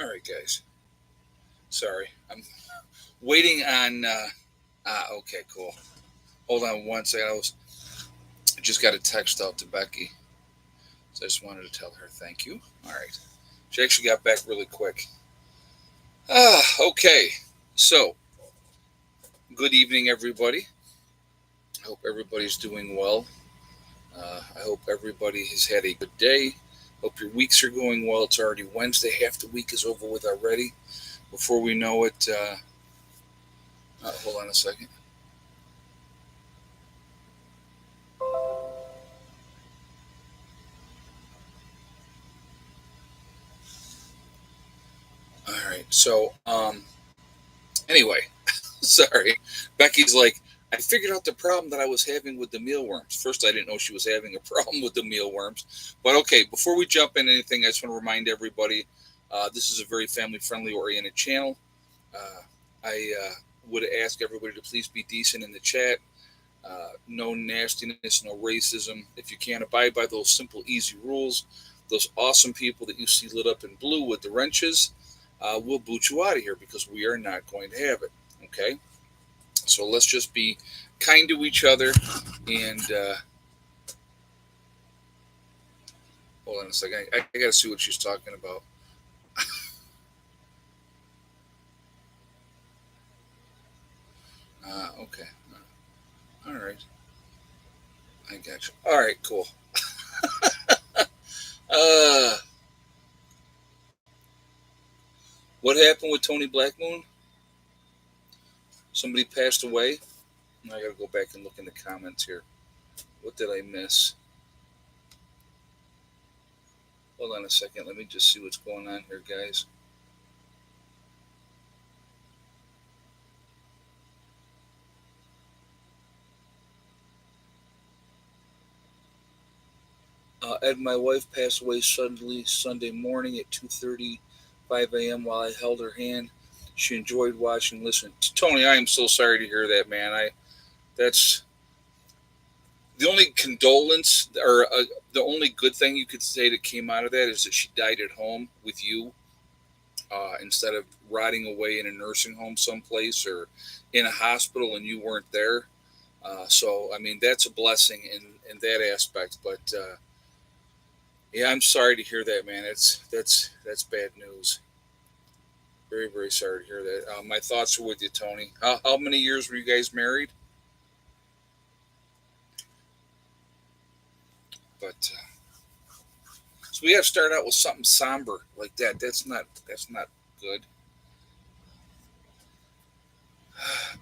All right, guys. Sorry, I'm waiting on. Okay, cool. Hold on one second. I just got a text out to Becky, so I just wanted to tell her thank you. All right. She actually got back really quick. Okay. So, good evening, everybody. I hope everybody's doing well. I hope everybody has had a good day. Hope your weeks are going well. It's already Wednesday. Half the week is over with already. Before we know it, hold on a second. All right. So, anyway, sorry. Becky's like, I figured out the problem that I was having with the mealworms. First, I didn't know she was having a problem with the mealworms. But okay, before we jump into anything, I just want to remind everybody this is a very family friendly oriented channel. I would ask everybody to please be decent in the chat. No nastiness, no racism. If you can't abide by those simple, easy rules, those awesome people that you see lit up in blue with the wrenches, we'll boot you out of here because we are not going to have it. Okay? So let's just be kind to each other and hold on a second. I got to see what she's talking about. Okay. All right. I got you. All right, cool. Uh, what happened with Tony Blackmoon? Somebody passed away. I got to go back and look in the comments here. What did I miss? Hold on a second. Let me just see what's going on here, guys. Ed, my wife passed away suddenly Sunday morning at 2:35 a.m. while I held her hand. She enjoyed watching. Listen, Tony, I am so sorry to hear that, man. That's the only condolence or the only good thing you could say that came out of that is that she died at home with you instead of rotting away in a nursing home someplace or in a hospital and you weren't there. So I mean that's a blessing in that aspect. But yeah, I'm sorry to hear that, man. That's bad news. Very very sorry to hear that. My thoughts are with you, Tony. How many years were you guys married? But so we have to start out with something somber like that. That's not good.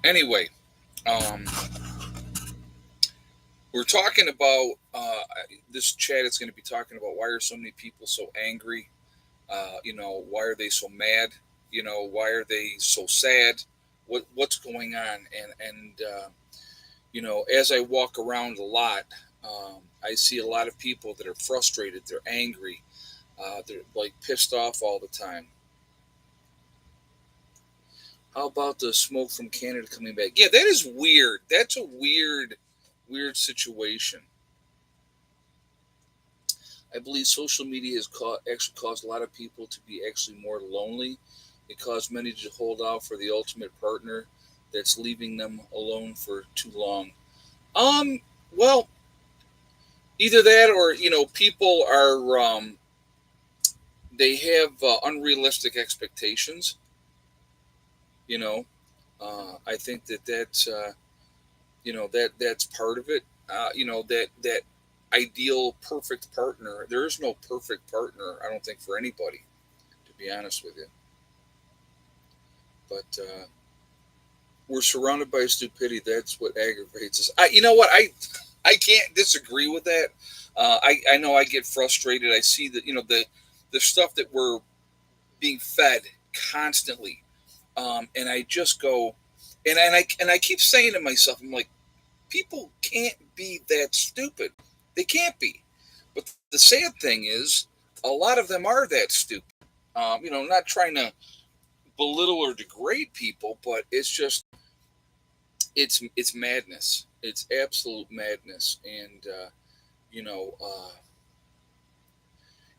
Anyway, um, we're talking about this chat is going to be talking about why are so many people so angry. Why are they so mad? Why are they so sad? What's going on? And as I walk around a lot, I see a lot of people that are frustrated. They're angry. They're like pissed off all the time. How about the smoke from Canada coming back? Yeah, that is weird. That's a weird situation. I believe social media has actually caused a lot of people to be actually more lonely. It caused many to hold out for the ultimate partner that's leaving them alone for too long. Um, well, either that or people are they have unrealistic expectations. You know, I think that's part of it. That ideal perfect partner. There is no perfect partner. I don't think for anybody, to be honest with you. But we're surrounded by stupidity. That's what aggravates us. You know what? I can't disagree with that. I know I get frustrated. I see that the stuff that we're being fed constantly, and I just go, and I keep saying to myself, I'm like, people can't be that stupid. They can't be. But the sad thing is, a lot of them are that stupid. Not trying to belittle or degrade people, but it's madness. It's absolute madness, and you know, uh,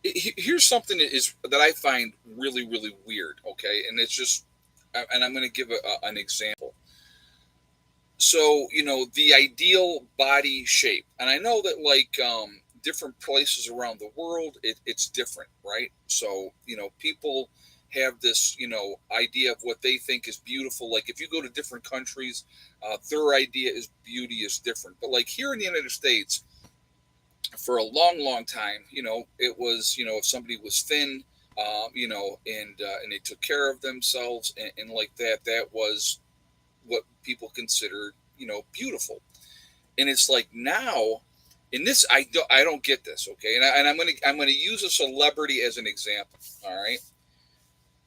Here's something that I find really really weird. Okay, and it's just, and I'm going to give an example. So the ideal body shape, and I know that like different places around the world, it's different, right? So people have this idea of what they think is beautiful. Like if you go to different countries, their idea is beauty is different. But like here in the United States, for a long long time, it was if somebody was thin, and they took care of themselves, and like that was what people considered beautiful. And it's like now, in this, I don't get this. Okay, and I'm gonna use a celebrity as an example. All right,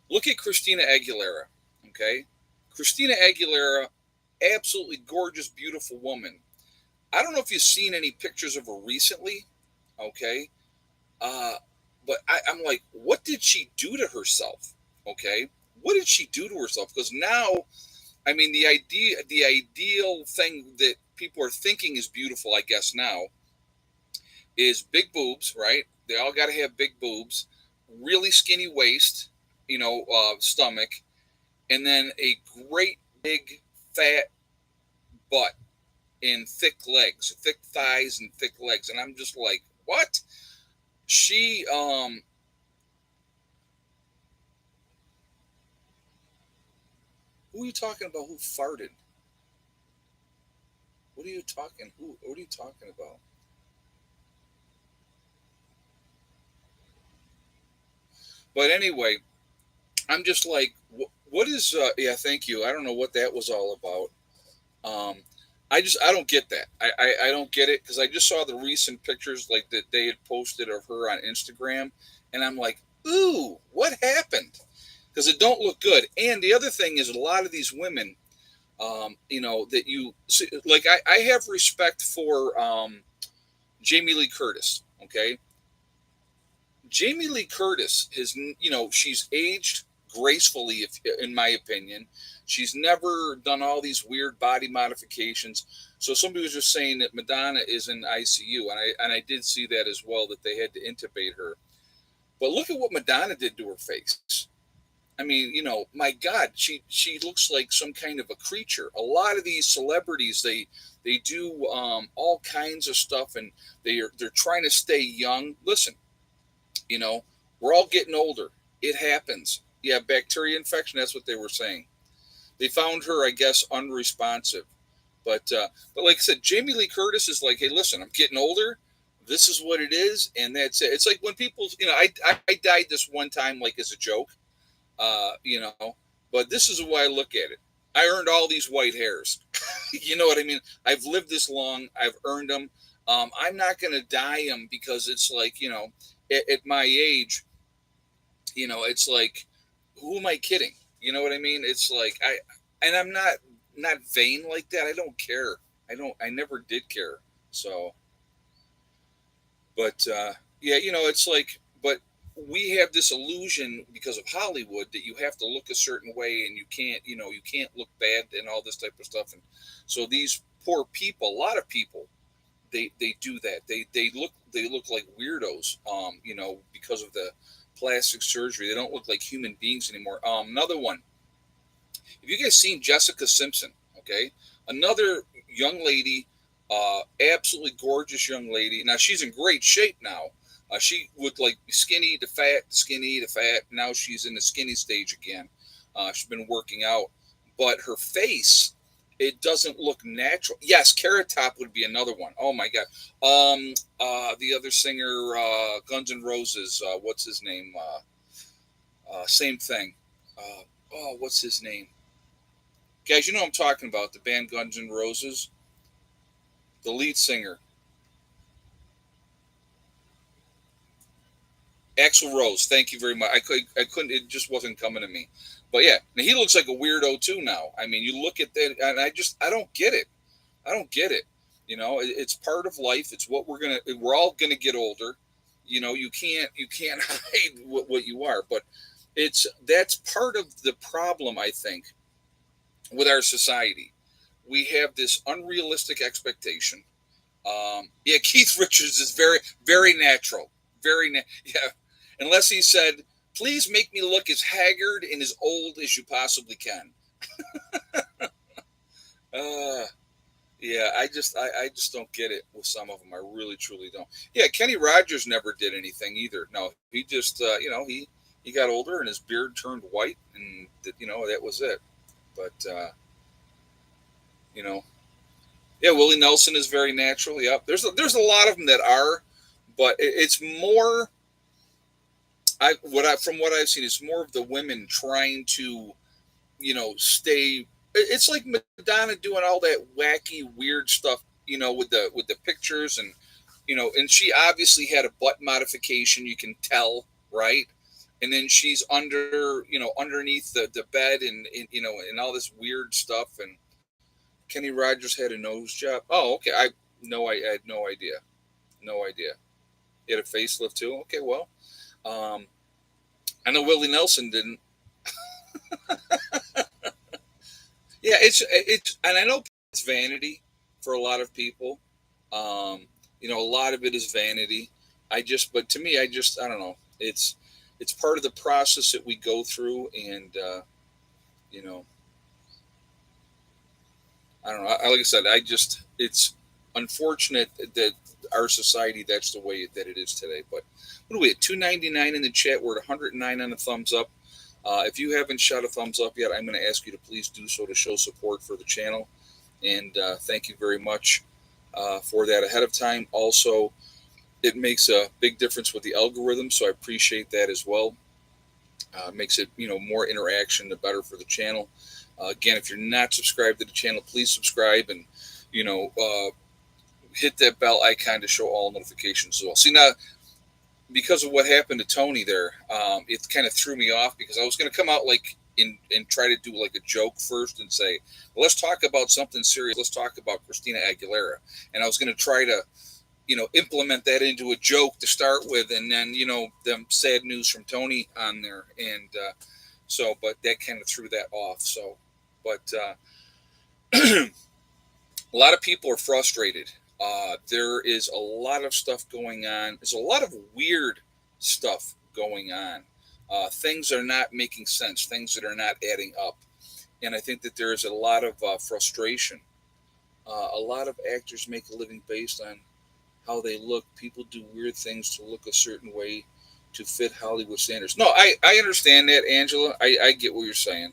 look at Christina Aguilera. Okay, Christina Aguilera, absolutely gorgeous, beautiful woman. I don't know if you've seen any pictures of her recently. Okay, uh, but I'm like, what did she do to herself? Okay, what did she do to herself? Because now, I mean, the ideal thing that people are thinking is beautiful, I guess now, is big boobs, right? They all got to have big boobs, really skinny waist, stomach, and then a great big fat butt and thick legs, thick thighs and thick legs. And I'm just like, what? She, who are you talking about? Who farted? What are you talking? Who? What are you talking about? But anyway, I'm just like, what is? Yeah, thank you. I don't know what that was all about. I don't get that. I don't get it because I just saw the recent pictures like that they had posted of her on Instagram, and I'm like, ooh, what happened? Because it don't look good. And the other thing is, a lot of these women, that you see, like, I have respect for Jamie Lee Curtis. Okay, Jamie Lee Curtis has, she's aged gracefully, if, in my opinion. She's never done all these weird body modifications. So somebody was just saying that Madonna is in ICU, and I did see that as well, that they had to intubate her. But look at what Madonna did to her face. I mean, my God, she looks like some kind of a creature. A lot of these celebrities, they do all kinds of stuff, and they're trying to stay young. Listen, you know, we're all getting older. It happens. Yeah, bacteria infection. That's what they were saying. They found her, I guess, unresponsive. But like I said, Jamie Lee Curtis is like, hey, listen, I'm getting older. This is what it is, and that's it. It's like when people, I died this one time, like as a joke, you know. But this is the way I look at it. I earned all these white hairs. You know what I mean? I've lived this long. I've earned them. I'm not going to dye them because it's like, at my age, it's like, who am I kidding? You know what I mean? It's like and I'm not vain like that. I don't care. I never did care. So, but yeah, it's like, but we have this illusion because of Hollywood that you have to look a certain way and you can't look bad and all this type of stuff. And so these poor people, a lot of people, they do that. They look like weirdos, because of the plastic surgery. They don't look like human beings anymore. Another one. Have you guys seen Jessica Simpson? Okay, another young lady, absolutely gorgeous young lady. Now she's in great shape now. She would like be skinny to fat, skinny to fat. Now she's in the skinny stage again. She's been working out, but her face, it doesn't look natural. Yes, Carrot Top would be another one. Oh my God. The other singer, Guns N' Roses. What's his name? Same thing. What's his name? Guys, you know what I'm talking about, the band Guns N' Roses, the lead singer, Axl Rose. Thank you very much. I couldn't. It just wasn't coming to me. But yeah, now he looks like a weirdo too now. I mean, you look at that, and I don't get it. I don't get it. It's part of life. It's what we're all gonna get older. You can't hide what you are. But that's part of the problem, I think, with our society. We have this unrealistic expectation. Yeah, Keith Richards is very, very natural. Yeah. Unless he said, please make me look as haggard and as old as you possibly can. Uh, yeah, I just don't get it with some of them. I really, truly don't. Yeah, Kenny Rogers never did anything either. No, he just, he got older and his beard turned white, and that was it. But you know, yeah, Willie Nelson is very natural. Yep, there's a lot of them that are, but it's more. From what I've seen, it's more of the women trying to stay. It's like Madonna doing all that wacky, weird stuff, with the pictures and she obviously had a butt modification. You can tell, right? And then she's underneath the bed and all this weird stuff. And Kenny Rogers had a nose job. Oh, okay. I had no idea. No idea. He had a facelift too. Okay, well, um, I know Willie Nelson didn't. Yeah, and I know it's vanity for a lot of people. A lot of it is vanity. But to me, I don't know. It's part of the process that we go through, and you know, I don't know. Like I said, it's unfortunate that our society that's the way that it is today. But what are we at 299 in the chat? We're at 109 on the thumbs up. If you haven't shot a thumbs up yet, I'm going to ask you to please do so to show support for the channel. And thank you very much for that ahead of time. Also, it makes a big difference with the algorithm, so I appreciate that as well. Makes it more interaction, the better for the channel. Again, if you're not subscribed to the channel, please subscribe and hit that bell icon to show all notifications as well. See, now because of what happened to Tony there, it kind of threw me off because I was going to come out and try to do like a joke first and say, well, let's talk about something serious. Let's talk about Christina Aguilera. And I was going to try to, implement that into a joke to start with. And then, them sad news from Tony on there. And but that kind of threw that off. So, but a lot of people are frustrated. There is a lot of stuff going on. There's a lot of weird stuff going on. Things are not making sense. Things that are not adding up. And I think that there is a lot of frustration. A lot of actors make a living based on how they look. People do weird things to look a certain way to fit Hollywood standards. No, I understand that, Angela. I get what you're saying.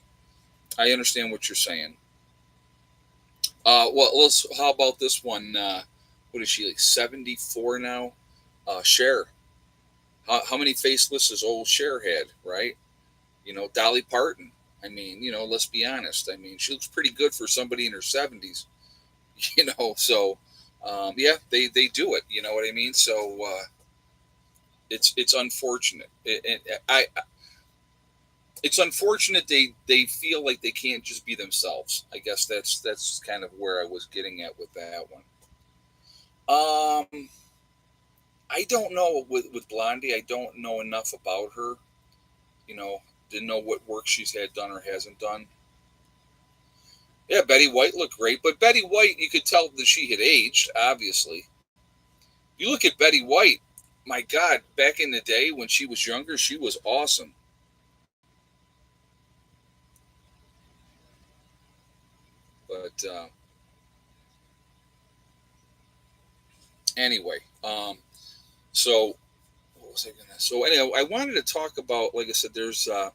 I understand what you're saying. Well, how about this one? What is she, like 74 now? Cher. How many facelifts has old Cher had, right? Dolly Parton. I mean, let's be honest. I mean, she looks pretty good for somebody in her 70s. So yeah, they do it. You know what I mean? So it's unfortunate. It's unfortunate they feel like they can't just be themselves. I guess that's kind of where I was getting at with that one. I don't know with Blondie. I don't know enough about her. Didn't know what work she's had done or hasn't done. Yeah, Betty White looked great, but Betty White, you could tell that she had aged. Obviously, you look at Betty White. My God, back in the day when she was younger, she was awesome. But anyway, so what was I gonna? So anyway, I wanted to talk about, like I said, there's a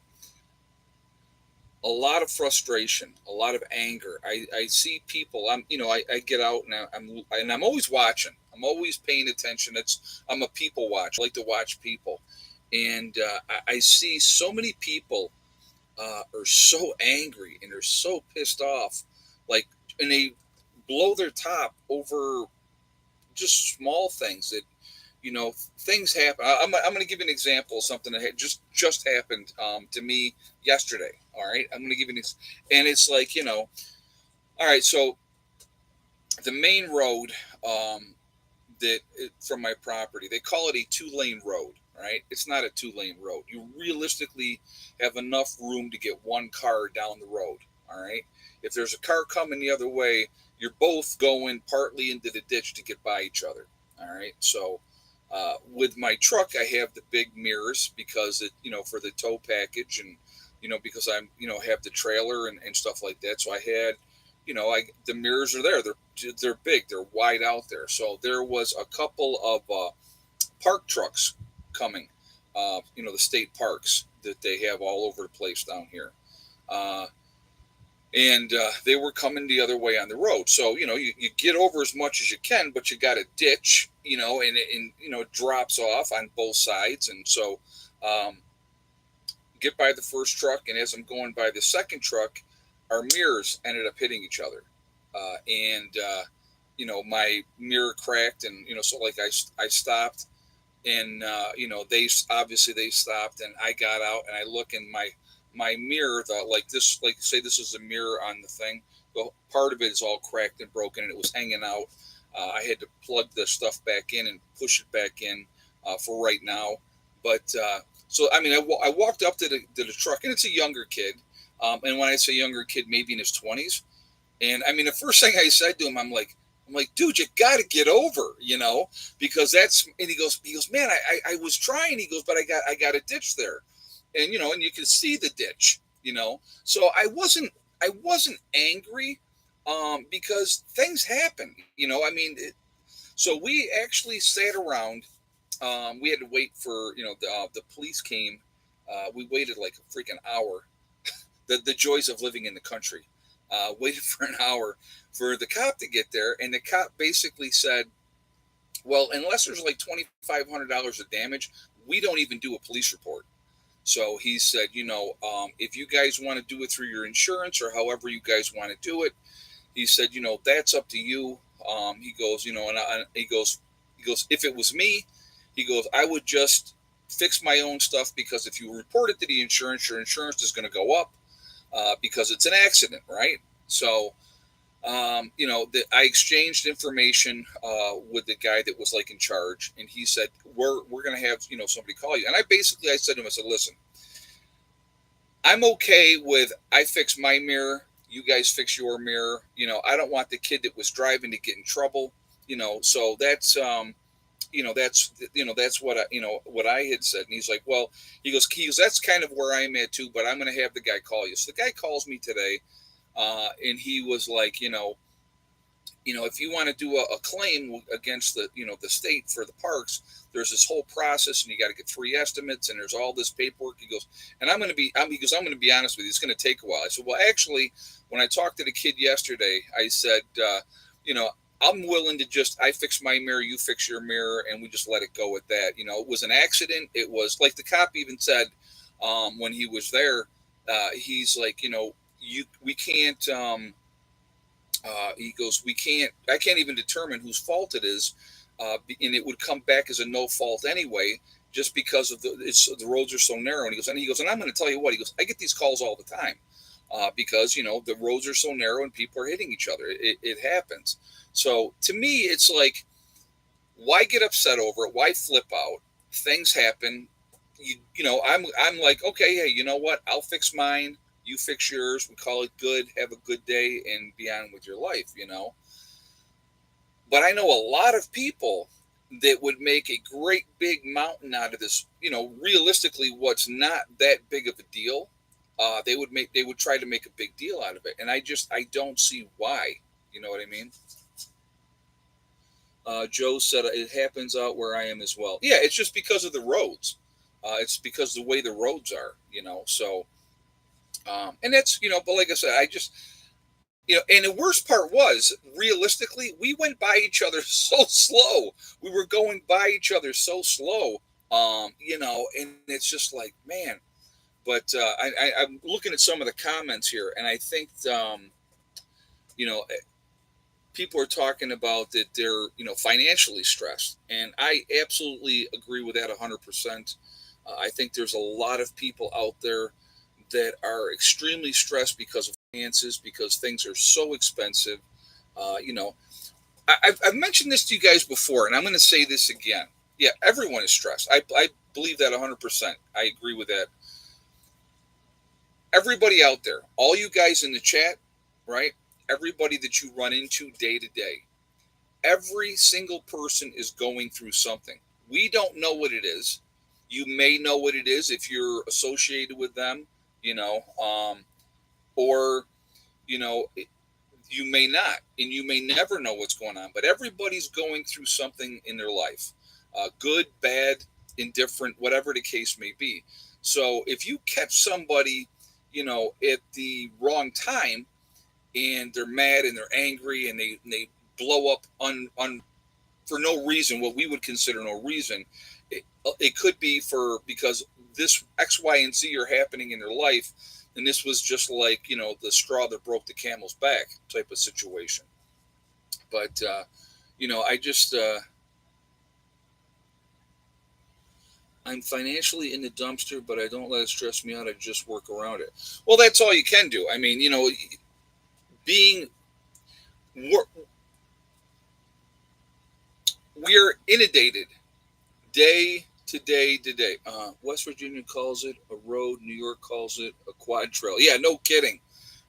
lot of frustration, a lot of anger. I see people. I get out and I'm always watching. I'm always paying attention. I'm a people watcher. I like to watch people, and I see so many people are so angry and they're so pissed off, and they blow their top over just small things that things happen. I'm going to give you an example of something that just happened to me yesterday. All right, I'm going to give you this, and it's like all right. So the main road from my property, they call it a 2-lane road. Right, it's not a 2-lane road. You realistically have enough room to get one car down the road. All right, if there's a car coming the other way, you're both going partly into the ditch to get by each other. All right, so With my truck, I have the big mirrors because it, for the tow package, and because I'm, have the trailer and stuff like that. So I had, the mirrors are there. They're big. They're wide out there. So there was a couple of park trucks coming. The state parks that they have all over the place down here. Uh, and they were coming the other way on the road. So you get over as much as you can, but you got a ditch, and it drops off on both sides, and so um, get by the first truck, and as I'm going by the second truck, our mirrors ended up hitting each other, and my mirror cracked, and so like I stopped, and they obviously they stopped, and I got out and I look in my mirror, the like this, like say this is a mirror on the thing, the part of it is all cracked and broken, and it was hanging out. I had to plug the stuff back in and push it back in for right now. But so I mean, I walked up to the truck, and it's a younger kid, and when I say younger kid, maybe in his 20s. And I mean, the first thing I said to him, I'm like, dude, you got to get over, because that's. And he goes, man, I was trying. He goes, but I got a ditch there, and and you can see the ditch, So I wasn't angry, because things happen, I mean, so we actually sat around. We had to wait for the police came. We waited like a freaking hour. The joys of living in the country. Waited for an hour for the cop to get there, and the cop basically said, "Well, unless there's like $2,500 of damage, we don't even do a police report." So he said, if you guys want to do it through your insurance or however you guys want to do it, he said, that's up to you. He goes, he goes, if it was me, he goes, I would just fix my own stuff, because if you report it to the insurance, your insurance is going to go up, because it's an accident, right? So, I exchanged information with the guy that was like in charge, and he said, we're going to have, somebody call you. And I said to him, I said, listen, I'm okay with, I fix my mirror, you guys fix your mirror. I don't want the kid that was driving to get in trouble. So that's what what I had said. And he's like, well, he goes, that's kind of where I'm at too, but I'm going to have the guy call you. So the guy calls me today, and he was like, if you want to do a claim against the state for the parks, there's this whole process, and you got to get 3 estimates, and there's all this paperwork. He goes, and I'm going to be honest with you, it's going to take a while. I said, well, actually, when I talked to the kid yesterday, I said, I'm willing to I fix my mirror, you fix your mirror, and we just let it go at that. It was an accident. It was like the cop even said, when he was there, he's like, we can't. He goes, I can't even determine whose fault it is, and it would come back as a no fault anyway, just because of the roads are so narrow. And he goes, and I'm going to tell you what. He goes, I get these calls all the time, because the roads are so narrow and people are hitting each other. It happens. So to me, it's like, why get upset over it? Why flip out? Things happen. I'm like, okay, hey, you know what? I'll fix mine. You fix yours. We call it good. Have a good day and be on with your life, But I know a lot of people that would make a great big mountain out of this. Realistically, what's not that big of a deal, they would try to make a big deal out of it, and I don't see why. You know what I mean? Joe said it happens out where I am as well. Yeah, it's just because of the roads. It's because of the way the roads are. So. And that's, but like I said, and the worst part was, realistically, we went by each other so slow. We were going by each other so slow, and it's just like, man. But I'm looking at some of the comments here, and I think, you know, people are talking about that they're, financially stressed. And I absolutely agree with that 100%. I think there's a lot of people out there that are extremely stressed because of finances, because things are so expensive. You know, I've mentioned this to you guys before, and I'm going to say this again. Yeah, everyone is stressed. I believe that 100%. I agree with that. Everybody out there, all you guys in the chat, right? Everybody that you run into day to day, every single person is going through something. We don't know what it is. You may know what it is if you're associated with them, you know, or you know, you may not, and you may never know what's going on. But everybody's going through something in their life, good, bad, indifferent, whatever the case may be. So if you catch somebody, at the wrong time, and they're mad and they're angry and they blow up on for no reason, what we would consider no reason. It could be because this X, Y, and Z are happening in their life, and this was just like the straw that broke the camel's back type of situation. But I just I'm financially in the dumpster, but I don't let it stress me out. I just work around it. Well, that's all you can do. I mean, being we're, we're inundated day to day to day. West Virginia calls it a road. New York calls it a quad trail. Yeah, no kidding.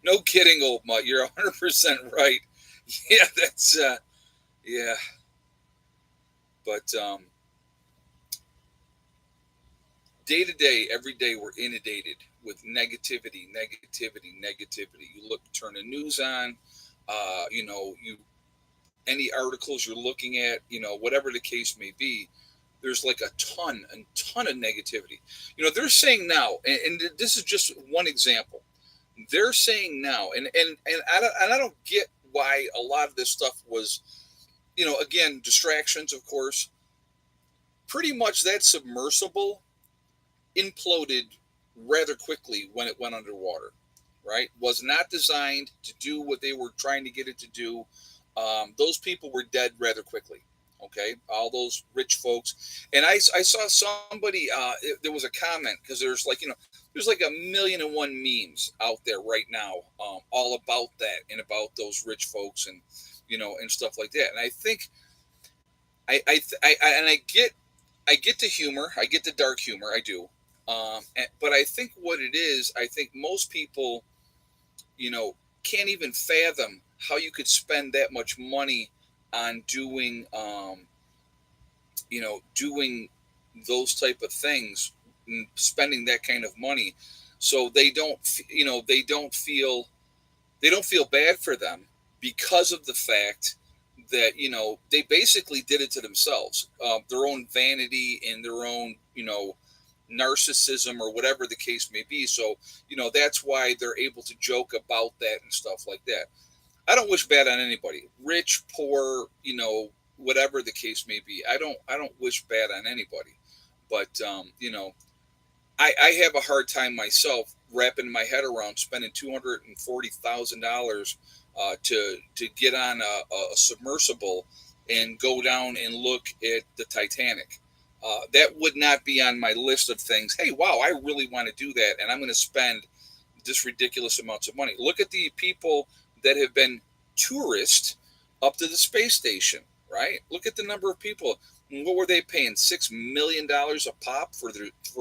No kidding, old mutt. You're 100% right. Yeah, that's, yeah. But day to day, every day, we're inundated with negativity, negativity, negativity. You turn the news on, you any articles you're looking at, whatever the case may be, there's like a ton of negativity. They're saying now, and this is just one example. They're saying now, and I don't get why a lot of this stuff was, again, distractions, of course. Pretty much that submersible imploded rather quickly when it went underwater. Right? Was not designed to do what they were trying to get it to do. Those people were dead rather quickly. Okay, all those rich folks, and I saw somebody. There was a comment because there's like a million and one memes out there right now, all about that and about those rich folks and stuff like that. And I think I get the humor, I get the dark humor, I do. But I think what it is, I think most people you know, can't even fathom how you could spend that much money on doing those type of things, and spending that kind of money. So they don't feel bad for them because of the fact that they basically did it to themselves, their own vanity and their own narcissism or whatever the case may be. So that's why they're able to joke about that and stuff like that. I don't wish bad on anybody, rich, poor, whatever the case may be. I don't wish bad on anybody, but I have a hard time myself wrapping my head around spending $240,000 to get on a submersible and go down and look at the Titanic. That would not be on my list of things. Hey, wow, I really want to do that, and I'm going to spend this ridiculous amounts of money. Look at the people that have been tourists up to the space station, right? Look at the number of people. What were they paying? $6 million a pop for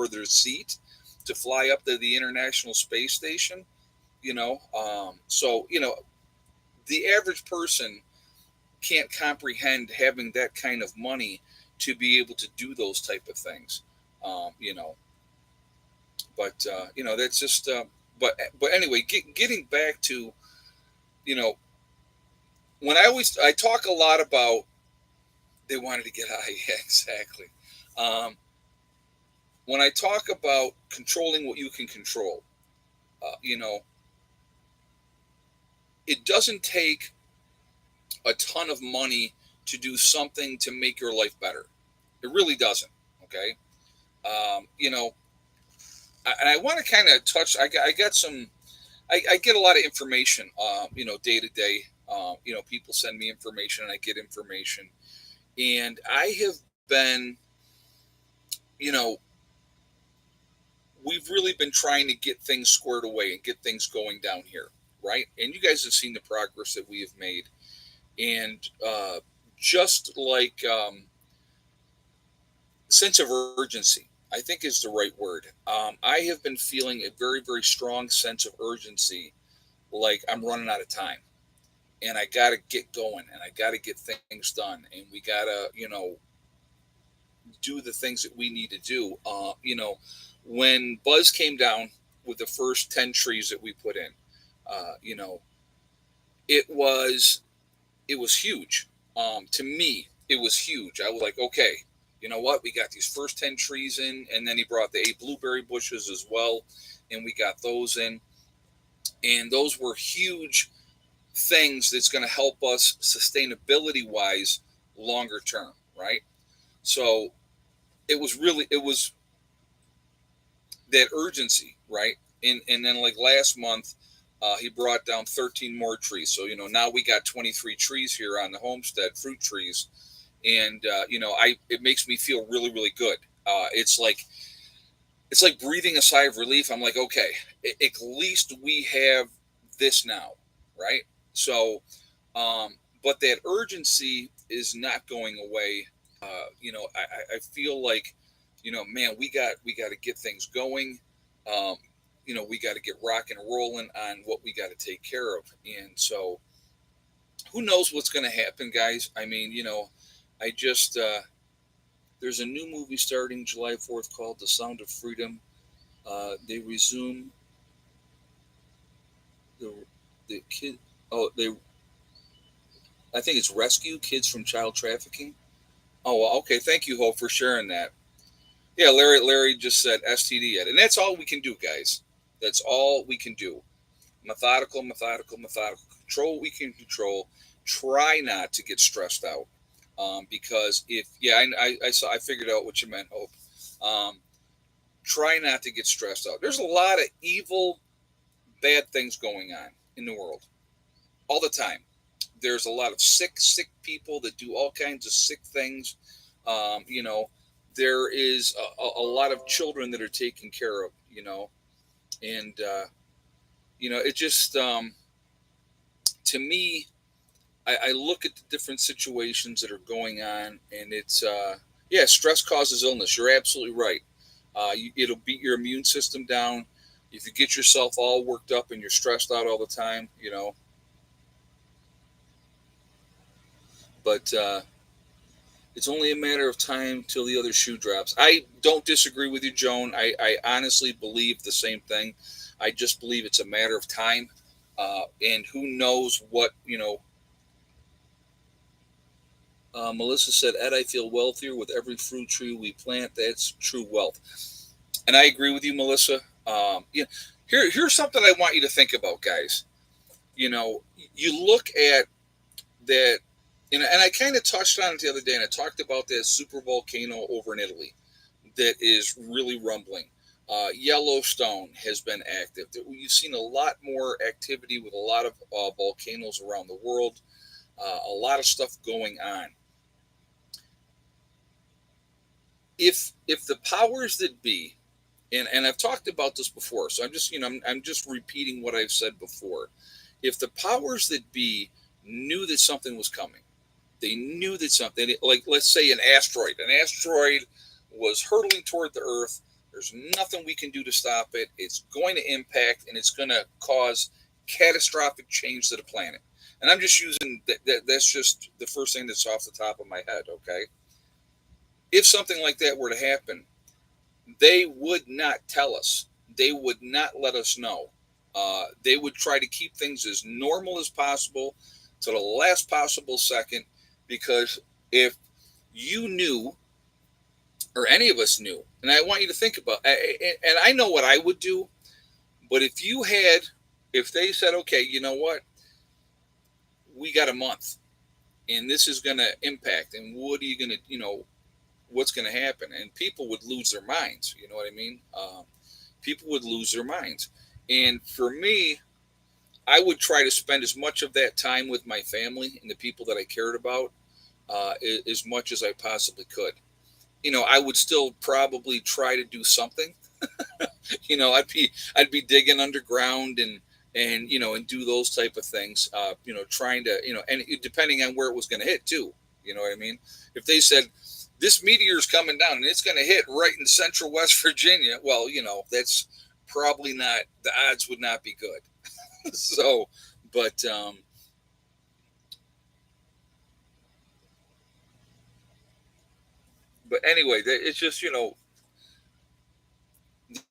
their seat to fly up to the International Space Station. So the average person can't comprehend having that kind of money to be able to do those type of things. Um, you know, but that's just. But anyway, getting back to you know when I talk a lot about they wanted to get high. Yeah, exactly. Um, when I talk about controlling what you can control, uh, you know, it doesn't take a ton of money to do something to make your life better. It really doesn't. Okay. Um, you know, and I want to kind of touch. I got some. I get a lot of information. Day to day. People send me information, and I get information. And I have been, you know, we've really been trying to get things squared away and get things going down here, right? And you guys have seen the progress that we have made. And just like sense of urgency, I think is the right word. I have been feeling a very, very strong sense of urgency, like I'm running out of time. And I got to get going and I got to get things done. And we got to, do the things that we need to do. When Buzz came down with the first 10 trees that we put in, you know, it was it was huge. To me, it was huge. I was like, okay, you know what? We got these first 10 trees in, and then he brought the 8 blueberry bushes as well, and we got those in, and those were huge things that's going to help us sustainability wise longer term, right? So it was that urgency, right? And then like last month, he brought down 13 more trees. So now we got 23 trees here on the homestead, fruit trees, and I it makes me feel really really good. It's like breathing a sigh of relief. I'm like, okay, at least we have this now, right? So, but that urgency is not going away. I feel like, man, we got to get things going. Um, we got to get rock and rolling on what we got to take care of. And so, who knows what's going to happen, guys? I mean, I just there's a new movie starting July 4th called The Sound of Freedom. They resume the the kid. Oh, they. I think it's rescue kids from child trafficking. Oh, well, okay. Thank you, Hope, for sharing that. Yeah, Larry just said STD yet, and that's all we can do, guys. That's all we can do. Methodical, methodical, methodical. Control what we can control. Try not to get stressed out, because if I figured out what you meant, Hope. Um, Try not to get stressed out. There's a lot of evil, bad things going on in the world all the time. There's a lot of sick people that do all kinds of sick things. Um, you know, there is a lot of children that are taken care of. And it just to me, I look at the different situations that are going on, and it's yeah, stress causes illness. You're absolutely right. It'll beat your immune system down if you get yourself all worked up and you're stressed out all the time. But it's only a matter of time till the other shoe drops. I don't disagree with you, Joan. I honestly believe the same thing. I just believe it's a matter of time. And who knows what. Melissa said, Ed, I feel wealthier with every fruit tree we plant. That's true wealth. And I agree with you, Melissa. Yeah, here's something I want you to think about, guys. You look at that, and I kind of touched on it the other day, and I talked about that super volcano over in Italy that is really rumbling. Yellowstone has been active. You've seen a lot more activity with a lot of volcanoes around the world, a lot of stuff going on. If the powers that be, and I've talked about this before, so I'm just repeating what I've said before. If the powers that be knew that something was coming, they knew that something, like let's say an asteroid was hurtling toward the Earth. There's nothing we can do to stop it. It's going to impact, and it's going to cause catastrophic change to the planet. And I'm just using that's just the first thing that's off the top of my head. Okay, if something like that were to happen, they would not tell us. They would not let us know. They would try to keep things as normal as possible to the last possible second, because if you knew, or any of us knew, and I want you to think about, and I know what I would do, but if they said, okay, you know what, we got a month, and this is going to impact, and what are you going to, what's going to happen? And people would lose their minds. You know what I mean? People would lose their minds. And for me, I would try to spend as much of that time with my family and the people that I cared about, as much as I possibly could. I would still probably try to do something. I'd be digging underground and do those type of things. Trying to and depending on where it was going to hit too. You know what I mean? If they said this meteor is coming down and it's going to hit right in central West Virginia, well, that's probably not, the odds would not be good. So, but But anyway, it's just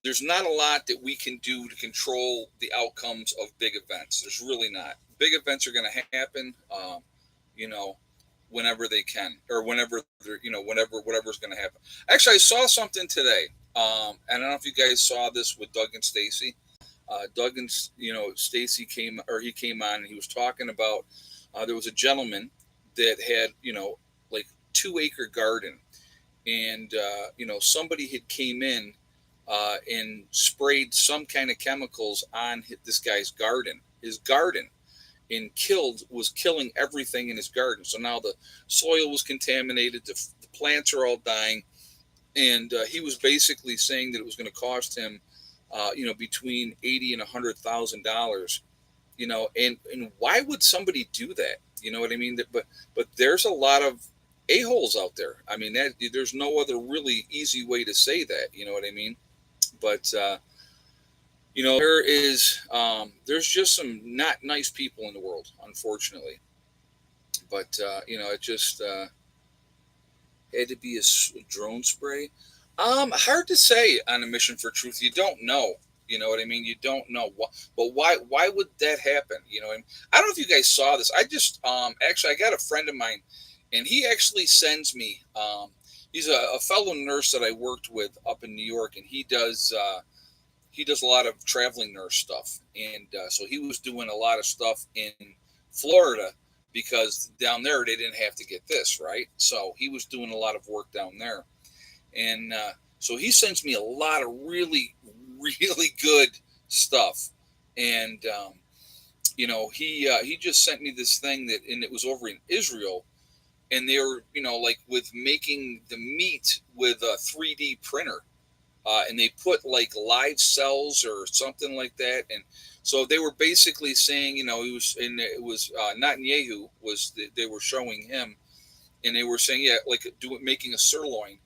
there's not a lot that we can do to control the outcomes of big events. There's really not. Big events are going to happen, you know, whenever they can, or whenever they're, whatever's going to happen. Actually, I saw something today. And I don't know if you guys saw this with Doug and Stacy. Doug and Stacy he came on and he was talking about there was a gentleman that had like 2 acre garden, and somebody had came in and sprayed some kind of chemicals on this guy's garden, and was killing everything in his garden. So now the soil was contaminated, the plants are all dying, and he was basically saying that it was going to cost him, between $80,000 and $100,000. And why would somebody do that? You know what I mean? But there's a lot of a-holes out there. I mean, there's no other really easy way to say that. You know what I mean? But there's just some not nice people in the world, unfortunately. But it just had to be a drone spray. Hard to say on a mission for truth. You don't know. You know what I mean? You don't know but why would that happen? You know what I mean? I don't know if you guys saw this. I just actually I got a friend of mine, and he actually sends me. He's a fellow nurse that I worked with up in New York, and he does a lot of traveling nurse stuff, and so he was doing a lot of stuff in Florida because down there they didn't have to get this right. So he was doing a lot of work down there, and so he sends me a lot of really, really good stuff, and he just sent me this thing and it was over in Israel, and they were like with making the meat with a 3D printer. And they put like live cells or something like that, and so they were basically saying, it was Netanyahu they were showing him, and they were saying, yeah, like making a sirloin,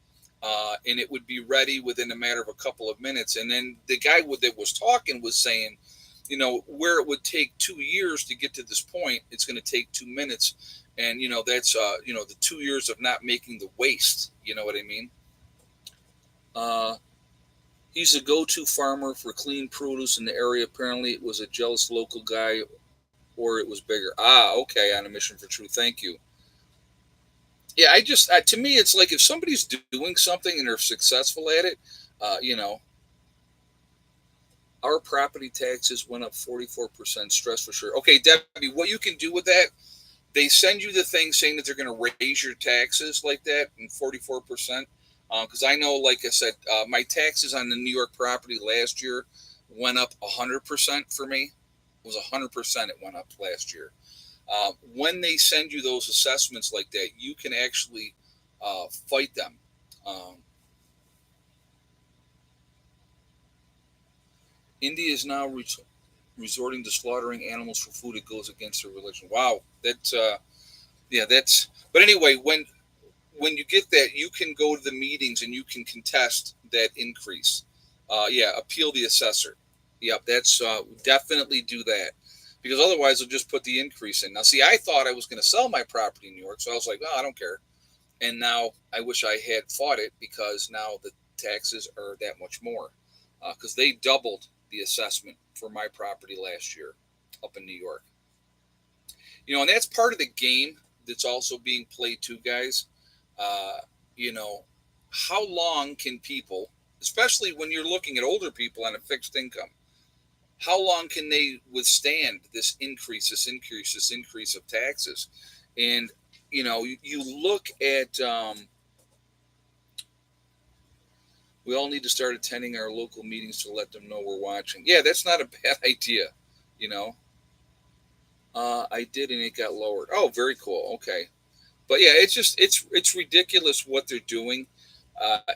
and it would be ready within a matter of a couple of minutes, and then the guy that was talking was saying, where it would take 2 years to get to this point, it's going to take 2 minutes, and that's the 2 years of not making the waste. You know what I mean? Uh, He's a go-to farmer for clean produce in the area. Apparently, it was a jealous local guy, or it was bigger. Okay, on a mission for truth. Thank you. Yeah, to me, it's like if somebody's doing something and they're successful at it, uh, you know, our property taxes went up 44%. Stress for sure. Okay, Debbie, what you can do with that? They send you the thing saying that they're going to raise your taxes like that and 44%. Because I know, like I said, my taxes on the New York property last year went up 100% for me. It was 100% it went up last year. When they send you those assessments like that, you can actually fight them. Um, India is now resorting to slaughtering animals for food. It goes against their religion. Wow, that's yeah, that's. But anyway, when you get that, you can go to the meetings and you can contest that increase. Yeah, appeal the assessor. Yep, that's definitely do that, because otherwise they'll just put the increase in. Now, see, I thought I was going to sell my property in New York, so I was like, oh, I don't care. And now I wish I had fought it, because now the taxes are that much more, because they doubled the assessment for my property last year up in New York. And that's part of the game that's also being played too, guys. Uh, you know, how long can people, especially when you're looking at older people on a fixed income, how long can they withstand this increase of taxes? And you look at, we all need to start attending our local meetings to let them know we're watching. Yeah, that's not a bad idea. You know, I did, and it got lowered. Oh, very cool. Okay. But yeah, it's ridiculous what they're doing,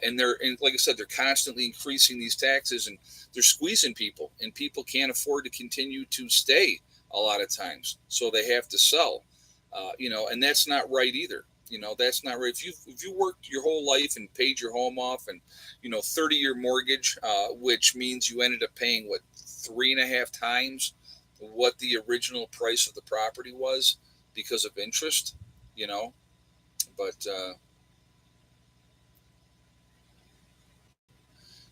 and like I said, they're constantly increasing these taxes, and they're squeezing people, and people can't afford to continue to stay a lot of times, so they have to sell, and that's not right either. That's not right. If you worked your whole life and paid your home off, and 30-year mortgage, which means you ended up paying what, 3.5 times what the original price of the property was because of interest. you know but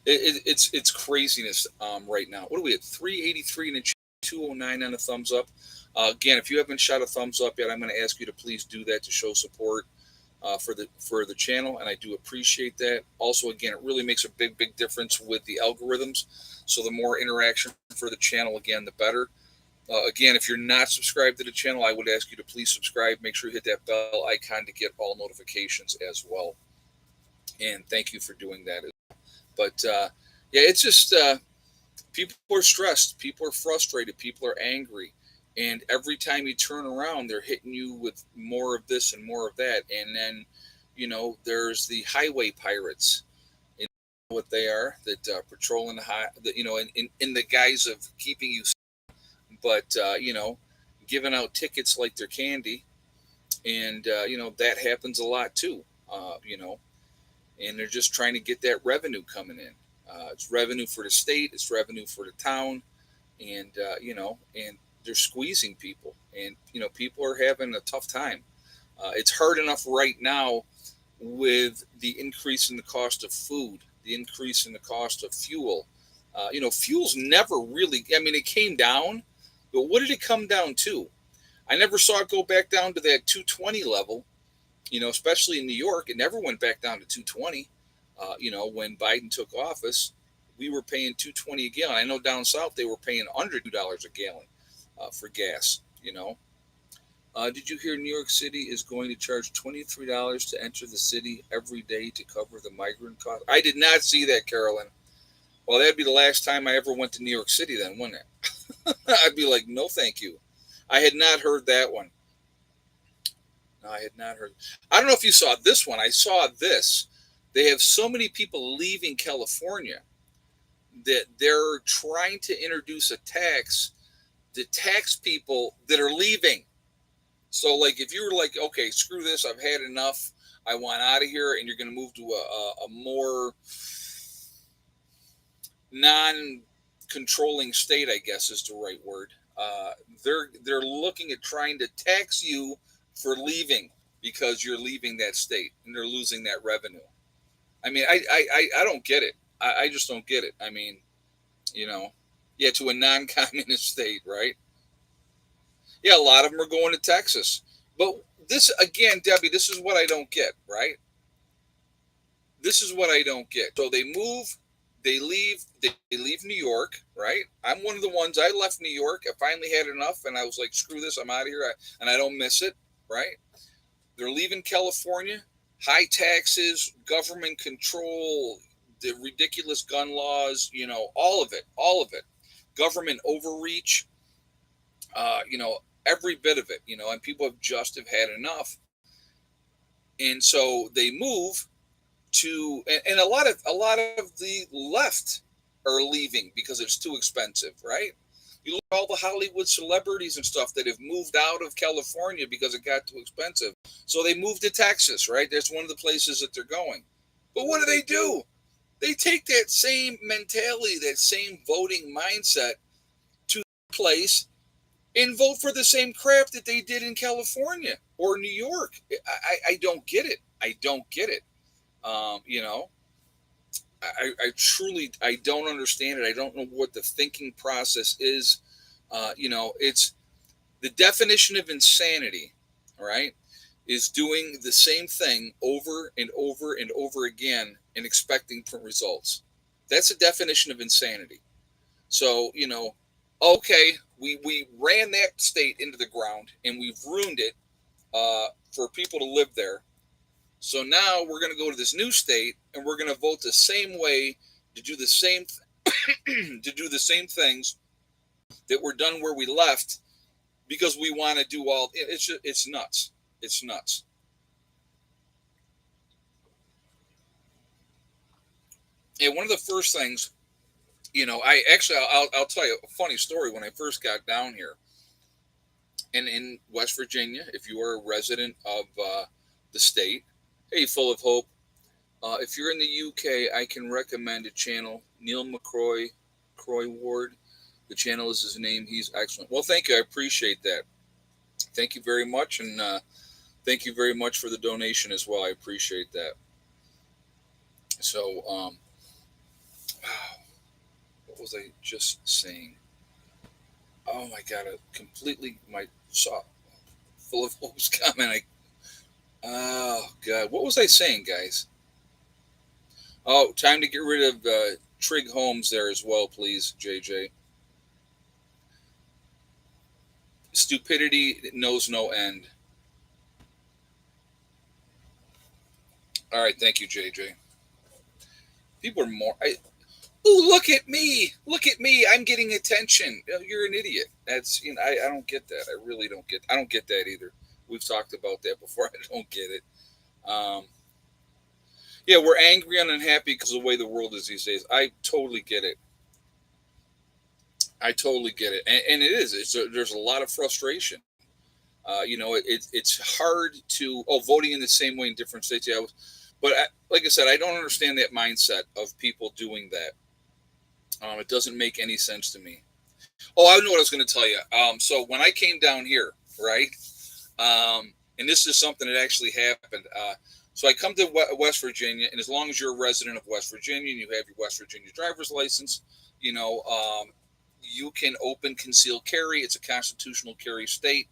It's craziness right now. What are we at? 383 and a 209 on a thumbs up. Again, if you haven't shot a thumbs up yet, I'm going to ask you to please do that to show support for the channel, and I do appreciate that. Also, again, it really makes a big difference with the algorithms. So the more interaction for the channel, again, the better. Again, if you're not subscribed to the channel, I would ask you to please subscribe. Make sure you hit that bell icon to get all notifications as well. And thank you for doing that. But yeah, it's just people are stressed, people are frustrated, people are angry, and every time you turn around, they're hitting you with more of this and more of that. And then, there's the highway pirates. You know what they are? That patrolling the high, in the guise of keeping you, but giving out tickets like they're candy, and that happens a lot too. And they're just trying to get that revenue coming in. It's revenue for the state, it's revenue for the town, and and they're squeezing people, and people are having a tough time. It's hard enough right now with the increase in the cost of food, the increase in the cost of fuel. Fuel's never really. I mean, it came down, but what did it come down to? I never saw it go back down to that 220 level. Especially in New York, it never went back down to 220. When Biden took office, we were paying 220 a gallon. I know down south they were paying under $2 a gallon for gas. Did you hear New York City is going to charge $23 to enter the city every day to cover the migrant cost? I did not see that, Carolyn. Well, that'd be the last time I ever went to New York City, then, wouldn't it? I'd be like, no, thank you. I had not heard that one. No, I had not heard. I don't know if you saw this one. I saw this. They have so many people leaving California that they're trying to introduce a tax to tax people that are leaving. So, like, if you were like, okay, screw this, I've had enough, I want out of here, and you're going to move to a more non-controlling state, I guess is the right word. They're looking at trying to tax you for leaving because you're leaving that state and they're losing that revenue. I mean, I don't get it. I just don't get it. I mean, yeah, to a non-communist state, right? Yeah, a lot of them are going to Texas. But this, again, Debbie, this is what I don't get, right? This is what I don't get. So they move, they leave New York, right? I'm one of the ones, I left New York. I finally had enough, and I was like, screw this, I'm out of here, and I don't miss it, right? They're leaving California, high taxes, government control, the ridiculous gun laws, all of it. Government overreach, every bit of it, and people have had enough. And so they move and a lot of the left are leaving because it's too expensive, right? You look at all the Hollywood celebrities and stuff that have moved out of California because it got too expensive. So they moved to Texas, right? That's one of the places that they're going. But what do? They take that same mentality, that same voting mindset to the place and vote for the same crap that they did in California or New York. I don't get it. I don't get it. I truly I don't understand it. I don't know what the thinking process is. It's the definition of insanity, right? Is doing the same thing over and over and over again and expecting different results. That's the definition of insanity. So, okay, we ran that state into the ground and we've ruined it for people to live there. So now we're going to go to this new state and we're going to vote the same way to do the same to do the same things that were done where we left because we want to do all. It's nuts. It's nuts. And one of the first things, I'll tell you a funny story. When I first got down here, and in West Virginia, if you are a resident of the state, hey, full of hope. If you're in the UK, I can recommend a channel, Neil McCroy, Croy Ward. The channel is his name. He's excellent. Well, thank you. I appreciate that. Thank you very much, and thank you very much for the donation as well. I appreciate that. So, What was I just saying? Oh my god! I completely my saw full of what was comment. Oh god, what was I saying, guys? Oh, time to get rid of Trig Homes there as well, please, JJ. Stupidity knows no end. All right, thank you, JJ. People are more. Oh, look at me! Look at me! I'm getting attention. You're an idiot. That's I don't get that. I really don't get. I don't get that either. We've talked about that before. I don't get it. Um, yeah, we're angry and unhappy because of the way the world is these days. I totally get it. I totally get it, and it is. There's a lot of frustration. It's hard to voting in the same way in different states. Yeah, but like I said, I don't understand that mindset of people doing that. It doesn't make any sense to me. Oh, I know what I was going to tell you. So when I came down here, right, and this is something that actually happened. So I come to West Virginia, and as long as you're a resident of West Virginia and you have your West Virginia driver's license, you know, you can open concealed carry. It's a constitutional carry state.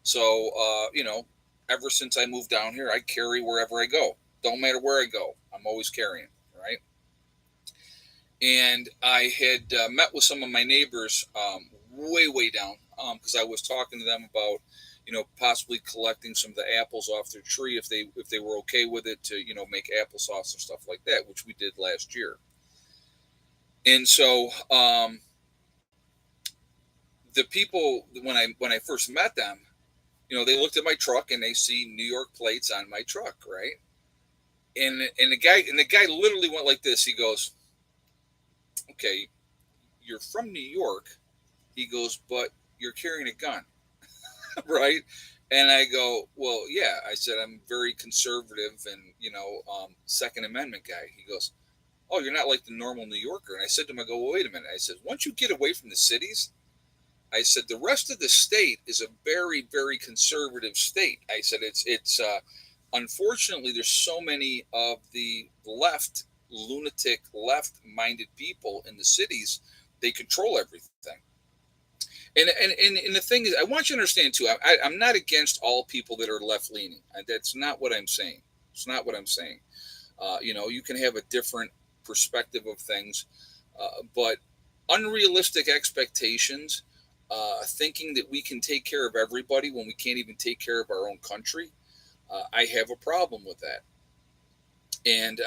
So, ever since I moved down here, I carry wherever I go. Don't matter where I go, I'm always carrying, right? And I had met with some of my neighbors way down because I was talking to them about, possibly collecting some of the apples off their tree if they were okay with it to, make applesauce and stuff like that, which we did last year. And so the people when I first met them, they looked at my truck and they see New York plates on my truck, right? And the guy literally went like this. He goes, "Okay, you're from New York." He goes, "But you're carrying a gun, right?" And I go, "Well, yeah." I said, "I'm very conservative and Second Amendment guy." He goes, "Oh, you're not like the normal New Yorker." And I said to him, "I go, well, wait a minute." I said, "Once you get away from the cities," I said, "the rest of the state is a very, very conservative state." I said, "It's unfortunately there's so many of the lunatic, left-minded people in the cities. They control everything." And the thing is, I want you to understand too. I'm not against all people that are left-leaning. That's not what I'm saying. It's not what I'm saying. You can have a different perspective of things, but unrealistic expectations, thinking that we can take care of everybody when we can't even take care of our own country, I have a problem with that. And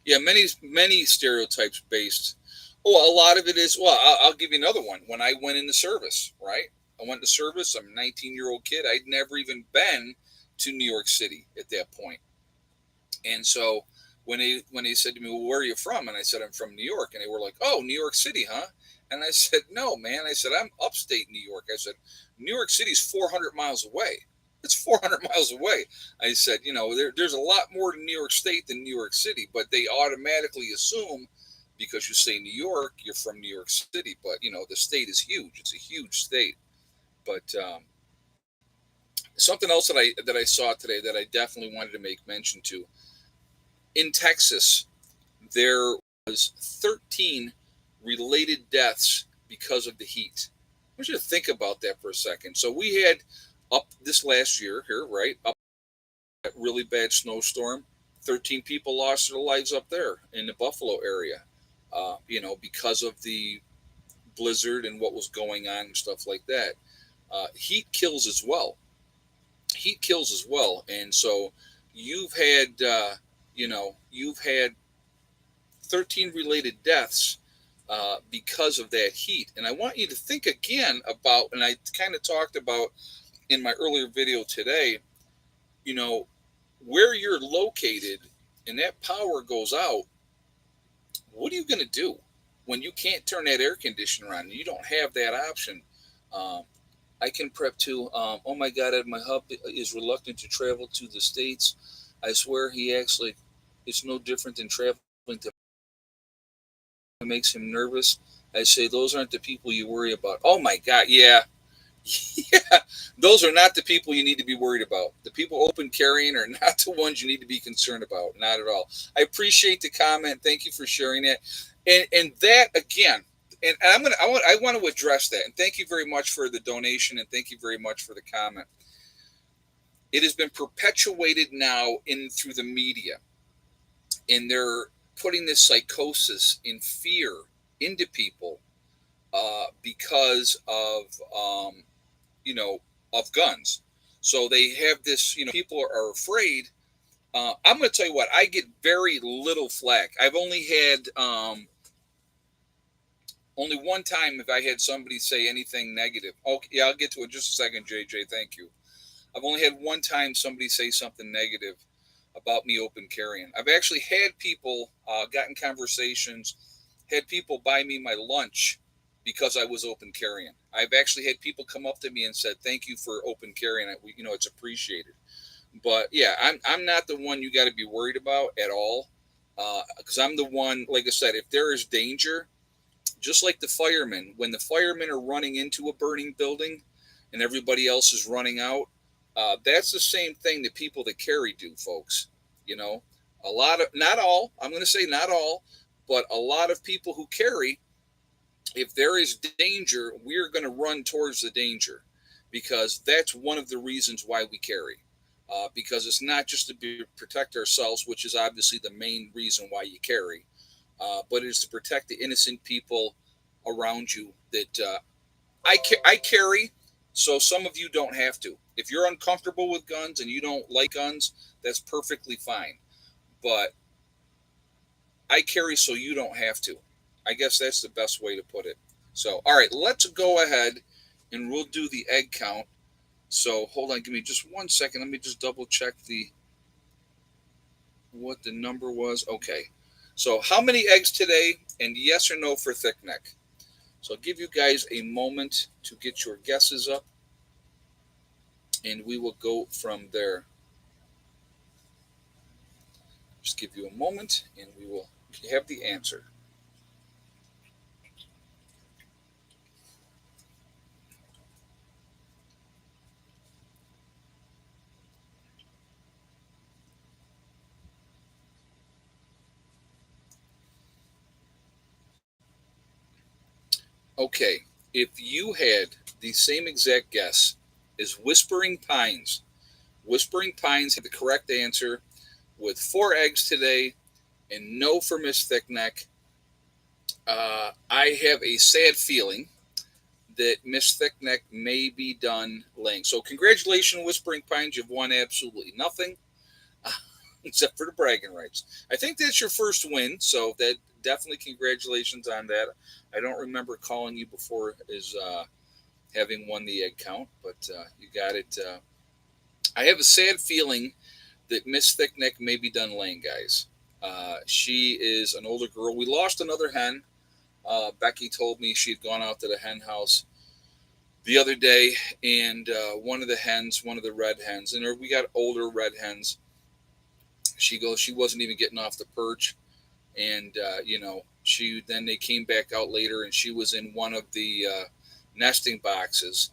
yeah, many stereotypes based. Oh, a lot of it is. Well, I'll give you another one. When I went into service, right? I went to service. I'm a 19-year-old kid. I'd never even been to New York City at that point. And so when they said to me, "Well, where are you from?" and I said, "I'm from New York," and they were like, "Oh, New York City, huh?" And I said, "No, man." I said, "I'm upstate New York." I said, "New York City's 400 miles away. It's 400 miles away." I said, there's a lot more to New York State than New York City, but they automatically assume because you say New York, you're from New York City. But the state is huge. It's a huge state. But something else that I saw today that I definitely wanted to make mention to in Texas, there was 13 related deaths because of the heat. I want you to think about that for a second. So we had up this last year here, right? Up that really bad snowstorm. 13 people lost their lives up there in the Buffalo area, because of the blizzard and what was going on and stuff like that. Heat kills as well. Heat kills as well. And so you've had, you've had 13 related deaths because of that heat. And I want you to think again about, and I kind of talked about in my earlier video today, you know, where you're located and that power goes out, what are you going to do when you can't turn that air conditioner on? You don't have that option. Um, I can prep too. Oh my God, Ed, my hub is reluctant to travel to the States. I swear he acts like it's no different than traveling to. It makes him nervous. I say, those aren't the people you worry about. Oh my God, yeah. Yeah, those are not the people you need to be worried about. The people open carrying are not the ones you need to be concerned about. Not at all. I appreciate the comment. Thank you for sharing that. And that again, and I want to address that. And thank you very much for the donation, and thank you very much for the comment. It has been perpetuated now in through the media, and they're putting this psychosis and fear into people because you know, of guns. So they have this, people are afraid. I'm going to tell you what, I get very little flack. I've only one time have I had somebody say anything negative. Okay, yeah, I'll get to it in just a second, JJ. Thank you. I've only had one time somebody say something negative about me open carrying. I've actually had people gotten conversations, had people buy me my lunch because I was open carrying. I've actually had people come up to me and said, "Thank you for open carrying. It's appreciated." But yeah, I'm not the one you got to be worried about at all, because I'm the one. Like I said, if there is danger, just like the firemen, when the firemen are running into a burning building and everybody else is running out, that's the same thing that people that carry do, folks. You know, a lot of, not all, I'm going to say not all, but a lot of people who carry, if there is danger, we're going to run towards the danger, because that's one of the reasons why we carry. Because it's not just to protect ourselves, which is obviously the main reason why you carry, but it is to protect the innocent people around you that I carry. So some of you don't have to. If you're uncomfortable with guns and you don't like guns, that's perfectly fine. But I carry so you don't have to. I guess that's the best way to put it. So, all right, let's go ahead and we'll do the egg count. So, hold on, give me just 1 second. Let me just double check the what the number was. Okay. So, how many eggs today? And yes or no for thick neck. So, I'll give you guys a moment to get your guesses up, and we will go from there. Just give you a moment, and we will have the answer. Okay, if you had the same exact guess as Whispering Pines, Whispering Pines had the correct answer with 4 eggs today, and no for Miss Thickneck. I have a sad feeling that Miss Thickneck may be done laying. So, congratulations, Whispering Pines. You've won absolutely nothing except for the bragging rights. I think that's your first win, so that definitely congratulations on that. I don't remember calling you before as having won the egg count, but you got it. I have a sad feeling that Miss Thickneck may be done laying, guys. She is an older girl. We lost another hen. Becky told me she had gone out to the hen house the other day, and one of the hens, one of the red hens, and we got older red hens. She goes, she wasn't even getting off the perch, and she then they came back out later, and she was in one of the nesting boxes,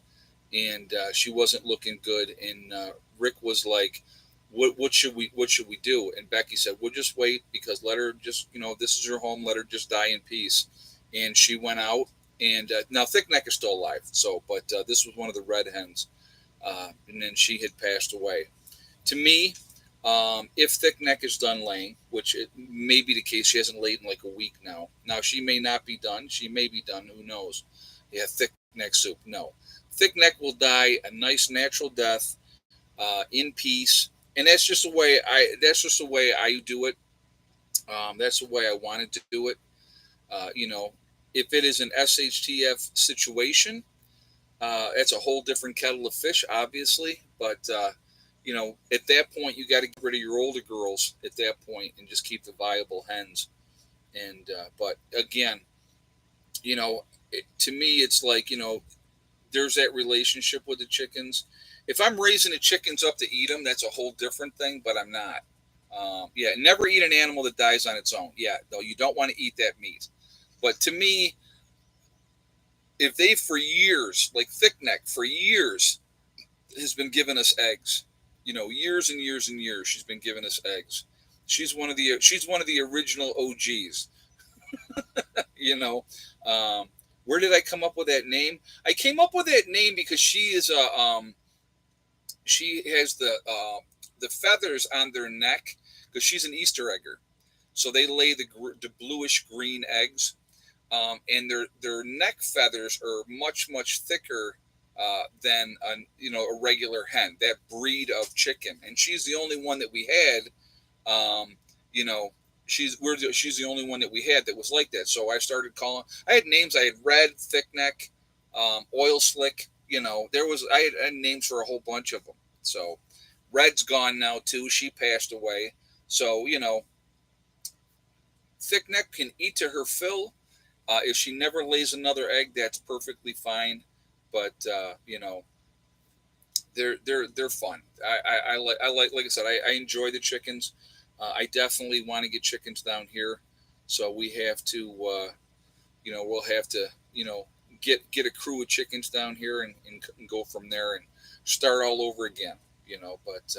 and she wasn't looking good. And Rick was like, "What should we do?" And Becky said, "We'll just wait, because let her just, this is her home. Let her just die in peace." And she went out, and now Thickneck is still alive. So, but this was one of the red hens, and then she had passed away. To me, if Thickneck is done laying, which it may be the case, she hasn't laid in like a week now. Now she may not be done. She may be done. Who knows? Yeah, Thickneck soup. No, Thickneck will die a nice natural death, in peace, and that's just the way I. That's just the way I do it. That's the way I wanted to do it. You know, if it is an SHTF situation, it's a whole different kettle of fish, obviously. But at that point, you got to get rid of your older girls at that point and just keep the viable hens. And but again, to me, it's like there's that relationship with the chickens. If I'm raising the chickens up to eat them, that's a whole different thing. But I'm not. Yeah, never eat an animal that dies on its own. Yeah, no, you don't want to eat that meat. But to me, if they for years, like Thickneck, for years has been giving us eggs. Years and years and years she's been giving us eggs. She's one of the original OGs. you know. Um, where did I come up with that name? I came up with that name because she has the feathers on their neck because she's an Easter egger. So they lay the bluish green eggs, and their neck feathers are much thicker than a regular hen. That breed of chicken, and she's the only one that we had. Um, you know, she's the only one that we had that was like that. So I started calling. I had names. I had Red, Thick Neck, Oil Slick. I had names for a whole bunch of them. So Red's gone now too. She passed away. So Thick Neck can eat to her fill. If she never lays another egg, that's perfectly fine. But they're fun. Like I said, I enjoy the chickens. I definitely want to get chickens down here, so we have to we'll have to get a crew of chickens down here and go from there and start all over again. But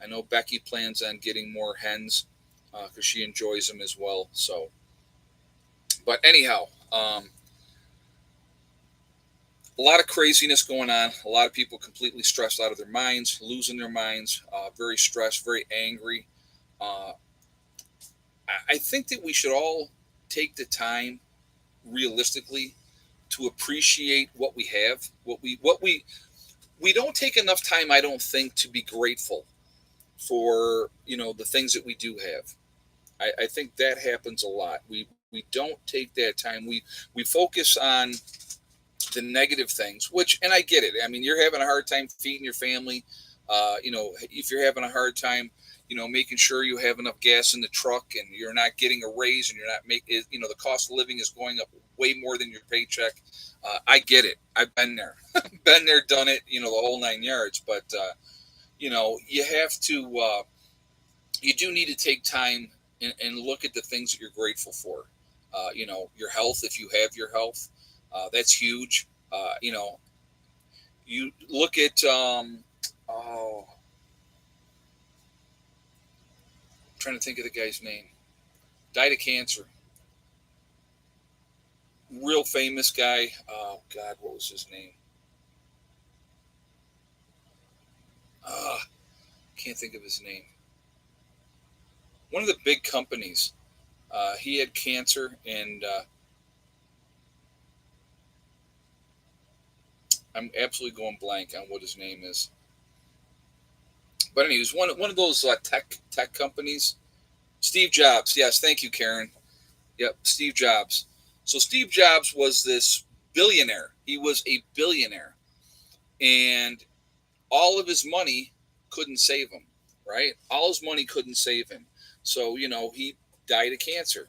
I know Becky plans on getting more hens because she enjoys them as well. So, but anyhow, a lot of craziness going on. A lot of people completely stressed out of their minds, losing their minds, very stressed, very angry. Uh, I think that we should all take the time, realistically, to appreciate what we have. We don't take enough time, I don't think, to be grateful for the things that we do have. I think that happens a lot. We don't take that time. We focus on the negative things, which, and I get it. I mean, you're having a hard time feeding your family. If you're having a hard time, making sure you have enough gas in the truck and you're not getting a raise and you're not making, the cost of living is going up way more than your paycheck. I get it. I've been there, been there, done it, the whole 9 yards. But, you have to, you do need to take time and look at the things that you're grateful for. Your health, if you have your health, that's huge. You look at oh, I'm trying to think of the guy's name. Died of cancer. Real famous guy. Oh God, what was his name? Uh, can't think of his name. One of the big companies. He had cancer, and I'm absolutely going blank on what his name is. But anyways, one of those tech companies. Steve Jobs. Yes, thank you, Karen. Yep, Steve Jobs. So Steve Jobs was this billionaire. He was a billionaire, and all of his money couldn't save him. Right? All his money couldn't save him. So he died of cancer.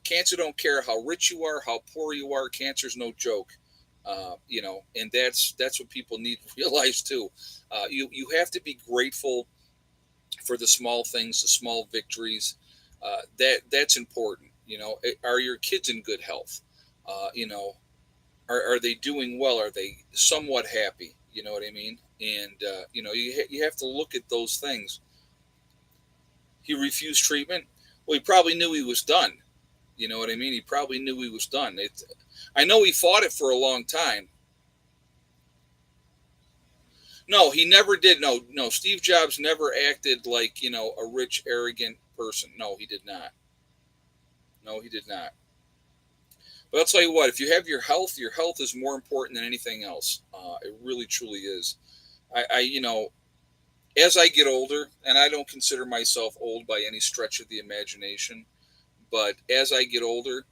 Cancer don't care how rich you are, how poor you are. Cancer's no joke. And that's what people need to realize too. You have to be grateful for the small things, the small victories. That's important. Are your kids in good health? Uh, you know, are they doing well? Are they somewhat happy? You know what I mean? And you have to look at those things. He refused treatment. Well, he probably knew he was done. You know what I mean? He probably knew he was done. I know he fought it for a long time. No, he never did. No, no. Steve Jobs never acted like a rich, arrogant person. No, he did not. No, he did not. But I'll tell you what, if you have your health is more important than anything else. It really, truly is. As I get older, and I don't consider myself old by any stretch of the imagination, but as I get older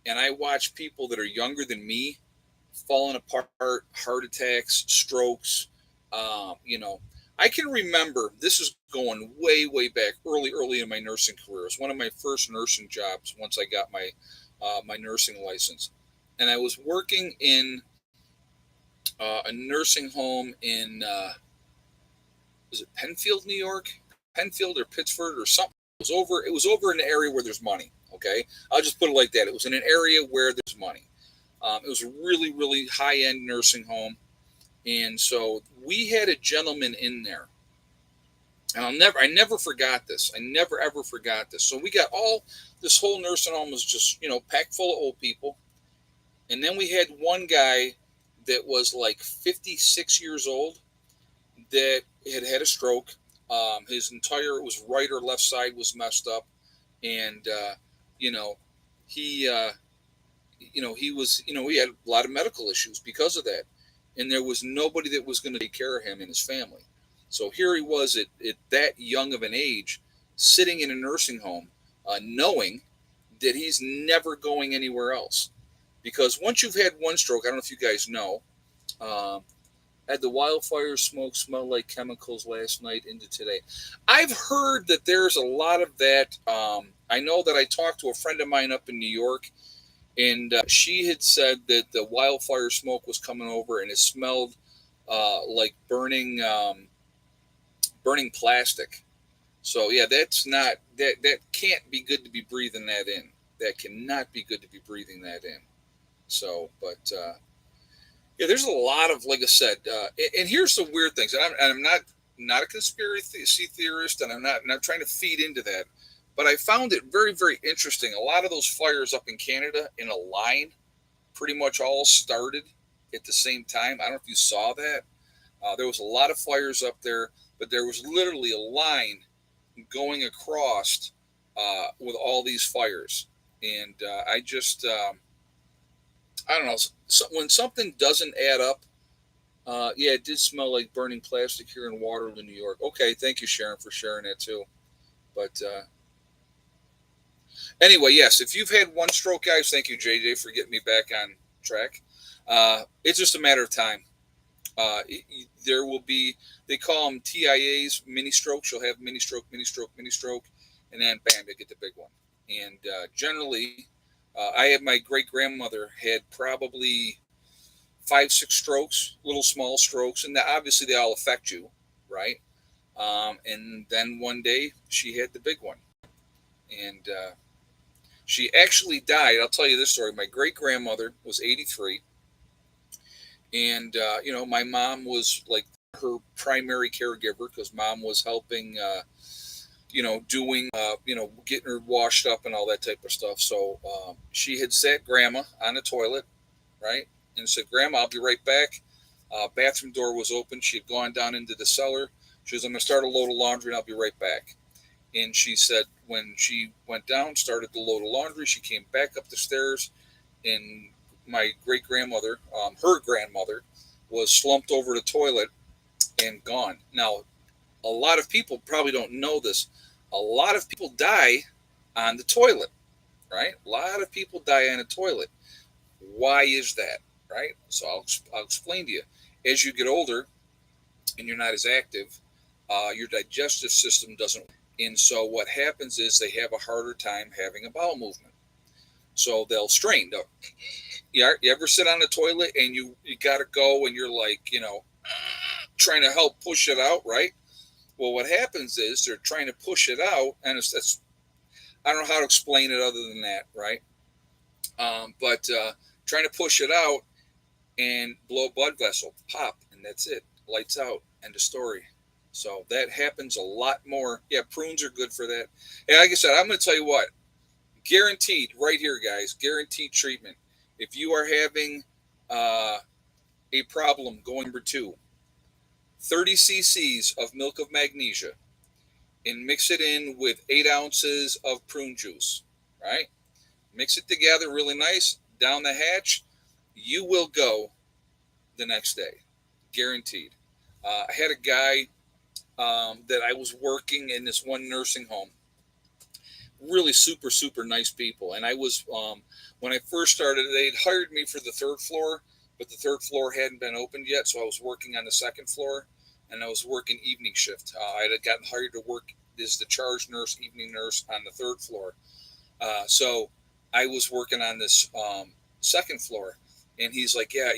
and I watch people that are younger than me falling apart, heart attacks, strokes, you know, I can remember this is going way back, early in my nursing career. It was one of my first nursing jobs once I got my nursing license, and I was working in a nursing home in was it Penfield, New York, Penfield or Pittsford or something. It was over in an area where there's money. Okay, I'll just put it like that. It was in an area where there's money. It was a really high end nursing home, and so we had a gentleman in there, And I never forgot this. I never ever forgot this. So we got this whole nursing home was just, packed full of old people. And then we had one guy that was like 56 years old that had a stroke. His entire was right or left side was messed up, and you know, he he was he had a lot of medical issues because of that, and there was nobody that was going to take care of him and his family. So here he was at that young of an age, sitting in a nursing home, knowing that he's never going anywhere else. Because once you've had one stroke, I don't know if you guys know, um, had the wildfire smoke smell like chemicals last night into today? I've heard that there's a lot of that. I know that I talked to a friend of mine up in New York, and she had said that the wildfire smoke was coming over and it smelled like burning plastic. So yeah, that's not that can't be good to be breathing that in. That cannot be good to be breathing that in. So, but yeah, there's a lot of, like I said, and here's the weird things. And I'm not a conspiracy theorist, and I'm not trying to feed into that, but I found it very very interesting. A lot of those fires up in Canada in a line, pretty much all started at the same time. I don't know if you saw that. There was a lot of fires up there, but there was literally a line going across with all these fires, and I don't know. So when something doesn't add up, yeah, it did smell like burning plastic here in Waterloo, New York. Okay, thank you, Sharon, for sharing that too. But anyway, yes, if you've had one stroke, guys, thank you, JJ, for getting me back on track. It's just a matter of time. There will be, they call them TIAs, mini strokes. You'll have mini stroke, mini stroke, mini stroke, and then bam, you get the big one. And generally, I had my great grandmother had probably 5, 6 strokes, little small strokes, and obviously they all affect you, right? And then one day she had the big one, and she actually died. I'll tell you this story. My great grandmother was 83, and my mom was like her primary caregiver because mom was helping. Doing, getting her washed up and all that type of stuff. So she had sat grandma on the toilet, right? And said, Grandma, I'll be right back. Bathroom door was open. She had gone down into the cellar. She was, I'm going to start a load of laundry and I'll be right back. And she said, when she went down, started the load of laundry, she came back up the stairs, and my great grandmother, her grandmother, was slumped over the toilet and gone. Now, a lot of people probably don't know this. A lot of people die on the toilet, right? A lot of people die on the toilet. Why is that, right? So I'll explain to you. As you get older and you're not as active, your digestive system doesn't. And so what happens is they have a harder time having a bowel movement. So they'll strain. You ever sit on the toilet and you got to go and you're like, trying to help push it out, right? Well, what happens is they're trying to push it out, and that's I don't know how to explain it other than that, right? But trying to push it out and blow a blood vessel, pop, and that's it. Lights out, end of story. So that happens a lot more. Yeah, prunes are good for that. And like I said, I'm going to tell you what, guaranteed right here, guys, guaranteed treatment. If you are having a problem going number 2, 30 cc's of milk of magnesia, and mix it in with 8 ounces of prune juice, right? Mix it together really nice, down the hatch. You will go the next day, guaranteed. I had a guy that I was working in this one nursing home, really super, super nice people. And I was, when I first started, they'd hired me for the 3rd floor, but the 3rd floor hadn't been opened yet. So I was working on the 2nd floor, and I was working evening shift. I had gotten hired to work as the charge nurse, evening nurse on the 3rd floor. So I was working on this 2nd floor, and he's like, yeah,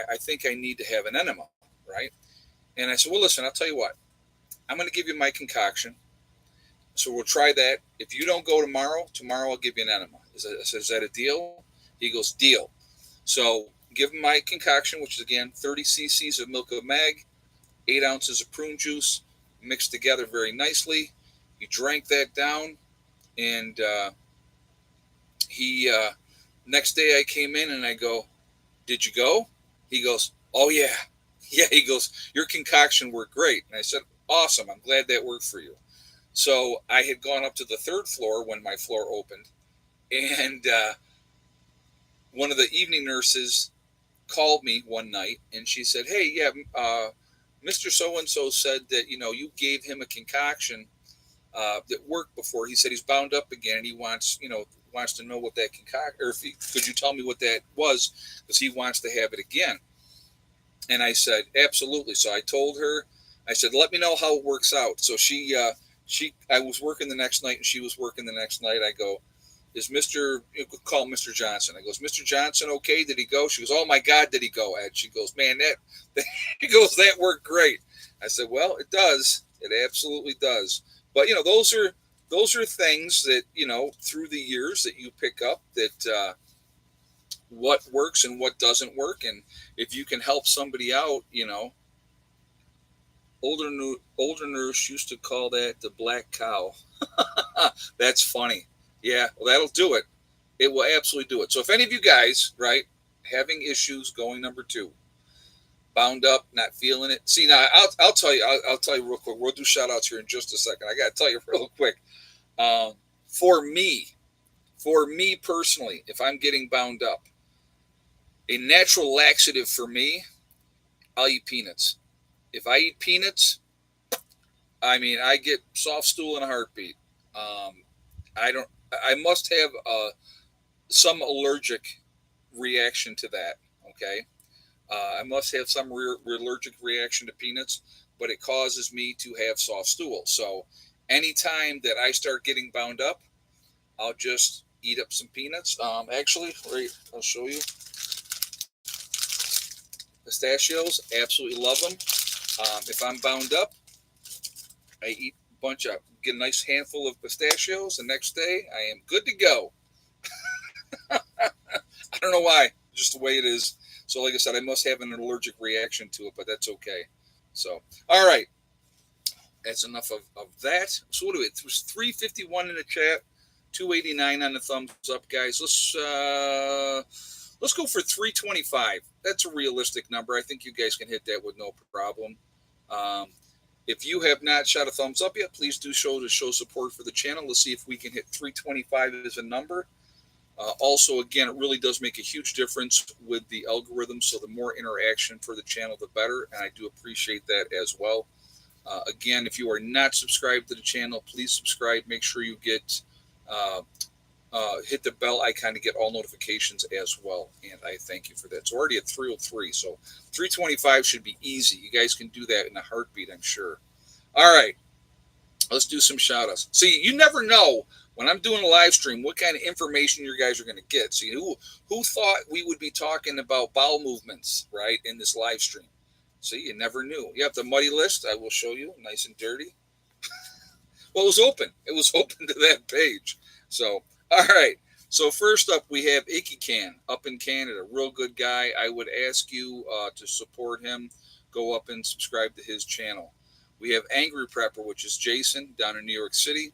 I think I need to have an enema, right? And I said, well, listen, I'll tell you what, I'm going to give you my concoction. So we'll try that. If you don't go tomorrow I'll give you an enema. I said, is that a deal? He goes, deal. So give him my concoction, which is again 30 cc's of milk of mag, 8 ounces of prune juice, mixed together very nicely. He drank that down, and he next day I came in and I go, "Did you go?" He goes, "Oh yeah, yeah." He goes, "Your concoction worked great," and I said, "Awesome. I'm glad that worked for you." So I had gone up to the third floor when my floor opened, and one of the evening nurses called me one night and she said, "Hey, yeah, Mr. So and so said that you gave him a concoction that worked before. He said he's bound up again and he wants to know what that concoction, or could you tell me what that was, because he wants to have it again." And I said, "Absolutely." So I told her, I said, "Let me know how it works out." So I was working the next night and she was working the next night. I go, "Is Mr. You could call Mr. Johnson?" I goes, "Mr. Johnson, okay? Did he go?" She goes, "Oh my God, did he go, Ed?" She goes, "Man, that he goes, that worked great." I said, "Well, it does. It absolutely does." But those are things that through the years that you pick up that what works and what doesn't work, and if you can help somebody out, older nurse used to call that the black cow. That's funny. Yeah, well, that'll do it. It will absolutely do it. So if any of you guys, right, having issues going number 2, bound up, not feeling it. See, now I'll tell you. I'll tell you real quick. We'll do shout outs here in just a second. I got to tell you real quick. Um, for me, for me personally, if I'm getting bound up, a natural laxative for me, I'll eat peanuts. If I eat peanuts, I mean, I get soft stool in a heartbeat. Um, I don't. I must have some allergic reaction to that. Okay, I must have some allergic reaction to peanuts, but it causes me to have soft stool. So anytime that I start getting bound up, I'll just eat up some peanuts. Actually, right, I'll show you. Pistachios, absolutely love them. If I'm bound up, I eat a bunch of, get a nice handful of pistachios. The next day, I am good to go. I don't know why, just the way it is. So, like I said, I must have an allergic reaction to it, but that's okay. So, all right, that's enough of that. So, what do we? It was 351 in the chat, 289 on the thumbs up, guys. Let's go for 325. That's a realistic number. I think you guys can hit that with no problem. Um, if you have not shot a thumbs up yet, please do show support for the channel. Let's see if we can hit 325 as a number. Also, again, it really does make a huge difference with the algorithm. So the more interaction for the channel, the better. And I do appreciate that as well. Again, if you are not subscribed to the channel, please subscribe. Make sure you get uh, hit the bell icon to get all notifications as well. And I thank you for that. It's already at 303. So 325 should be easy. You guys can do that in a heartbeat, I'm sure. All right. Let's do some shout outs. See, you never know when I'm doing a live stream what kind of information you guys are going to get. See, who thought we would be talking about bowel movements, right, in this live stream? See, you never knew. You have the muddy list. I will show you, nice and dirty. Well, it was open. It was open to that page. So, all right. So first up, we have Icky Can up in Canada. Real good guy. I would ask you to support him. Go up and subscribe to his channel. We have Angry Prepper, which is Jason down in New York City.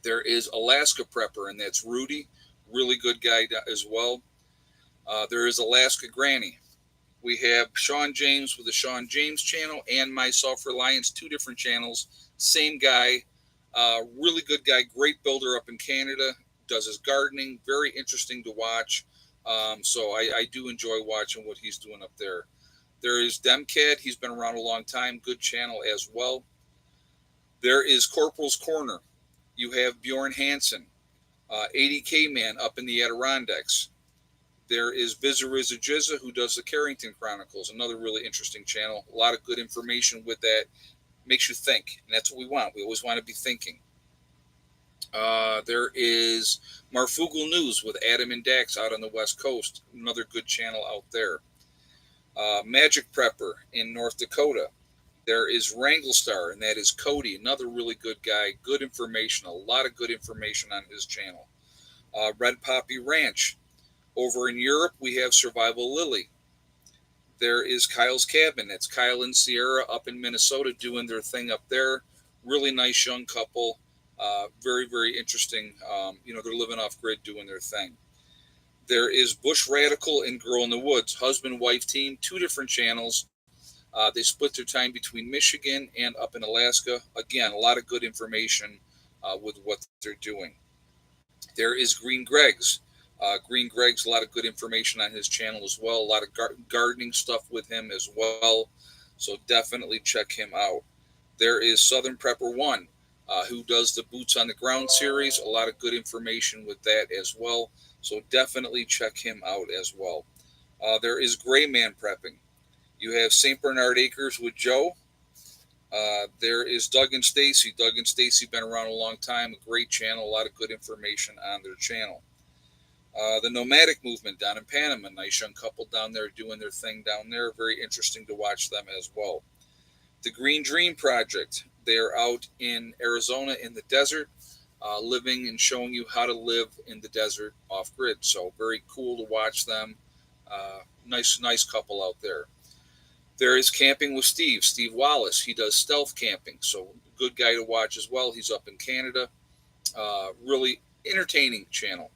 There is Alaska Prepper, and that's Rudy. Really good guy as well. There is Alaska Granny. We have Sean James with the Sean James channel and My Self Reliance, 2 different channels. Same guy. Really good guy. Great builder up in Canada. Does his gardening. Very interesting to watch. So I do enjoy watching what he's doing up there. There is Demcad. He's been around a long time. Good channel as well. There is Corporal's Corner. You have Bjorn Hansen, 80K Man up in the Adirondacks. There is Vizariza Jizza, who does the Carrington Chronicles, another really interesting channel. A lot of good information with that. Makes you think, and that's what we want. We always want to be thinking. There is Marfugal News with Adam and Dax out on the West Coast, another good channel out there. Magic Prepper in North Dakota. There is Wranglestar, and that is Cody, another really good guy. Good information, a lot of good information on his channel. Red Poppy Ranch. Over in Europe, we have Survival Lily. There is Kyle's Cabin. That's Kyle and Sierra up in Minnesota doing their thing up there. Really nice young couple. Very, very interesting. They're living off grid doing their thing. There is Bush Radical and Girl in the Woods, husband wife team, two different channels. They split their time between Michigan and up in Alaska. Again, a lot of good information with what they're doing. There is Green Greg's. Green Greg's, a lot of good information on his channel as well. A lot of gardening stuff with him as well. So definitely check him out. There is Southern Prepper One, who does the Boots on the Ground series. A lot of good information with that as well. So definitely check him out as well. There is Gray Man Prepping. You have St. Bernard Acres with Joe. There is Doug and Stacy. Doug and Stacy been around a long time. A great channel. A lot of good information on their channel. The Nomadic Movement down in Panama. Nice young couple down there doing their thing down there. Very interesting to watch them as well. The Green Dream Project. They are out in Arizona in the desert, living and showing you how to live in the desert off grid. So very cool to watch them. Nice couple out there. There is Camping with Steve Wallace. He does stealth camping, so good guy to watch as well. He's up in Canada. Really entertaining channel.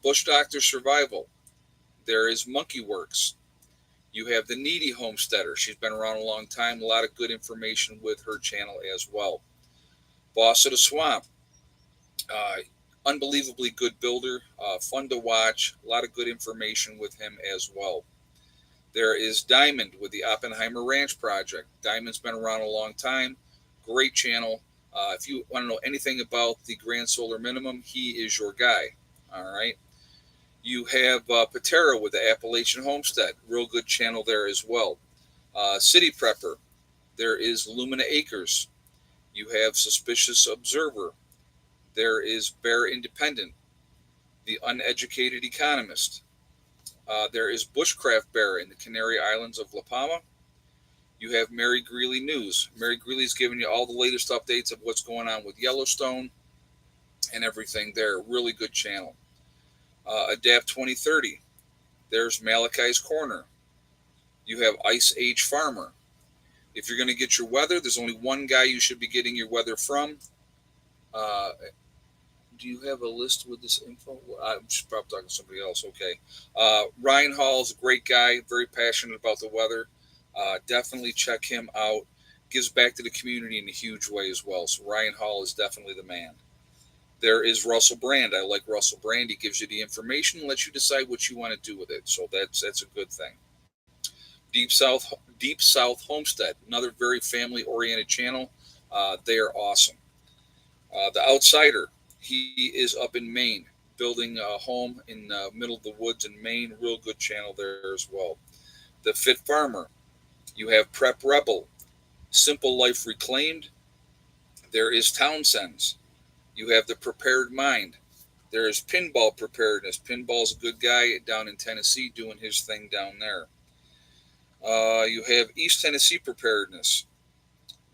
Bush Doctor Survival. There is Monkey Works. You have the Needy Homesteader. She's been around a long time. A lot of good information with her channel as well. Boss of the Swamp. Unbelievably good builder. Fun to watch. A lot of good information with him as well. There is Diamond with the Oppenheimer Ranch Project. Diamond's been around a long time. Great channel. If you want to know anything about the Grand Solar Minimum, he is your guy. All right. You have Patera with the Appalachian Homestead. Real good channel there as well. City Prepper. There is Lumina Acres. You have Suspicious Observer. There is Bear Independent. The Uneducated Economist. There is Bushcraft Bear in the Canary Islands of La Palma. You have Mary Greeley News. Mary Greeley's giving you all the latest updates of what's going on with Yellowstone and everything there. Really good channel. Adapt 2030. There's Malachi's Corner. You have Ice Age Farmer. If you're going to get your weather, there's only one guy you should be getting your weather from. Do you have a list with this info? I'm just probably talking to somebody else. Okay. Ryan Hall is a great guy, very passionate about the weather. Definitely check him out. Gives back to the community in a huge way as well. So Ryan Hall is definitely the man. There is Russell Brand. I like Russell Brand. He gives you the information and lets you decide what you want to do with it. So that's a good thing. Deep South Homestead, another very family-oriented channel. They are awesome. The Outsider. He is up in Maine, building a home in the middle of the woods in Maine. Real good channel there as well. The Fit Farmer. You have Prep Rebel. Simple Life Reclaimed. There is Townsend's. You have the Prepared Mind. There is Pinball Preparedness. Pinball's a good guy down in Tennessee doing his thing down there. You have East Tennessee Preparedness.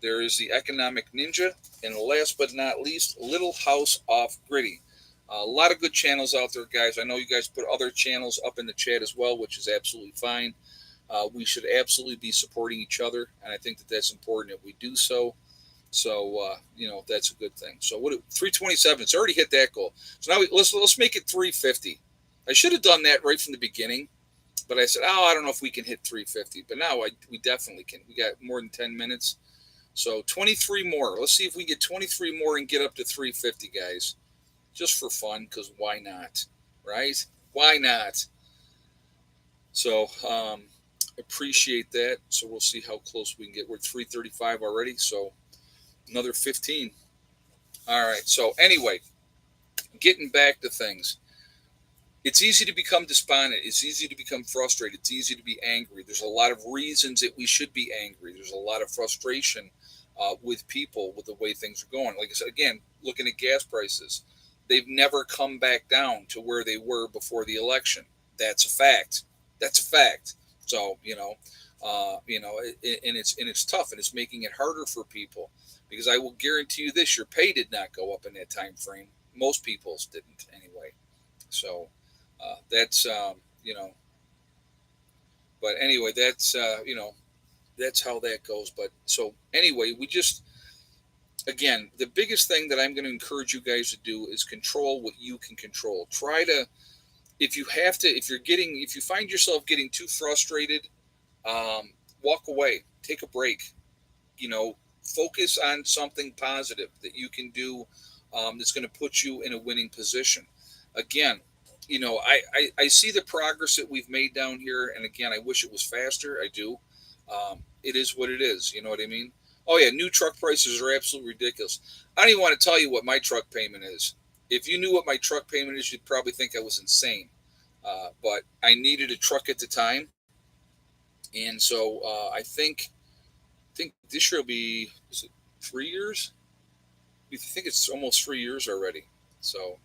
There is the Economic Ninja. And last but not least, Little House Off Gritty. A lot of good channels out there, guys. I know you guys put other channels up in the chat as well, which is absolutely fine. We should absolutely be supporting each other, and I think that that's important that we do so. So, that's a good thing. So, 327? It's already hit that goal. So now let's make it 350. I should have done that right from the beginning, but I said, I don't know if we can hit 350. But now we definitely can. We got more than 10 minutes. So 23 more. Let's see if we get 23 more and get up to 350, guys. Just for fun, because why not? Right? Why not? So, appreciate that. So we'll see how close we can get. We're at 335 already, so another 15. All right. So anyway, getting back to things. It's easy to become despondent. It's easy to become frustrated. It's easy to be angry. There's a lot of reasons that we should be angry. There's a lot of frustration with people with the way things are going. Like I said, again, looking at gas prices, they've never come back down to where they were before the election. That's a fact. That's a fact. So, and it's tough, and it's making it harder for people, because I will guarantee you this: your pay did not go up in that time frame. Most people's didn't anyway. So that's. But anyway, that's how that goes. But so anyway, we just again, the biggest thing that I'm going to encourage you guys to do is control what you can control. Try to, if you have to, if you find yourself getting too frustrated, walk away, take a break, focus on something positive that you can do, that's going to put you in a winning position. Again, I see the progress that we've made down here, and again, I wish it was faster. I do. It is what it is. You know what I mean? Oh yeah, new truck prices are absolutely ridiculous. I don't even want to tell you what my truck payment is. If you knew what my truck payment is, you'd probably think I was insane. But I needed a truck at the time, and so I think this year will be, is it 3 years? I think it's almost 3 years already. So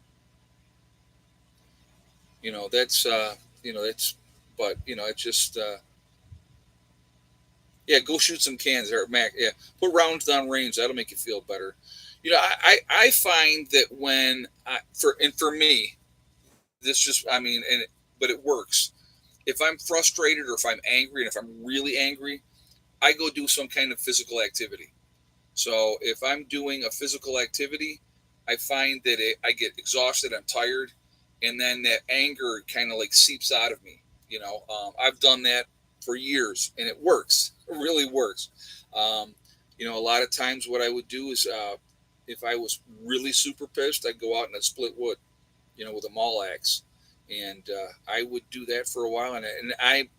that's that's, but it's just yeah, go shoot some cans there, Mac. Yeah, put rounds down range. That'll make you feel better. I find that for me, this just I mean, but it works. If I'm frustrated or if I'm angry, and if I'm really angry, I go do some kind of physical activity. So if I'm doing a physical activity, I find that I get exhausted, I'm tired, and then that anger kind of like seeps out of me. I've done that for years, and it works. It really works. Um, a lot of times what I would do is, if I was really super pissed, I'd go out and I'd split wood, with a mall axe, and I would do that for a while. And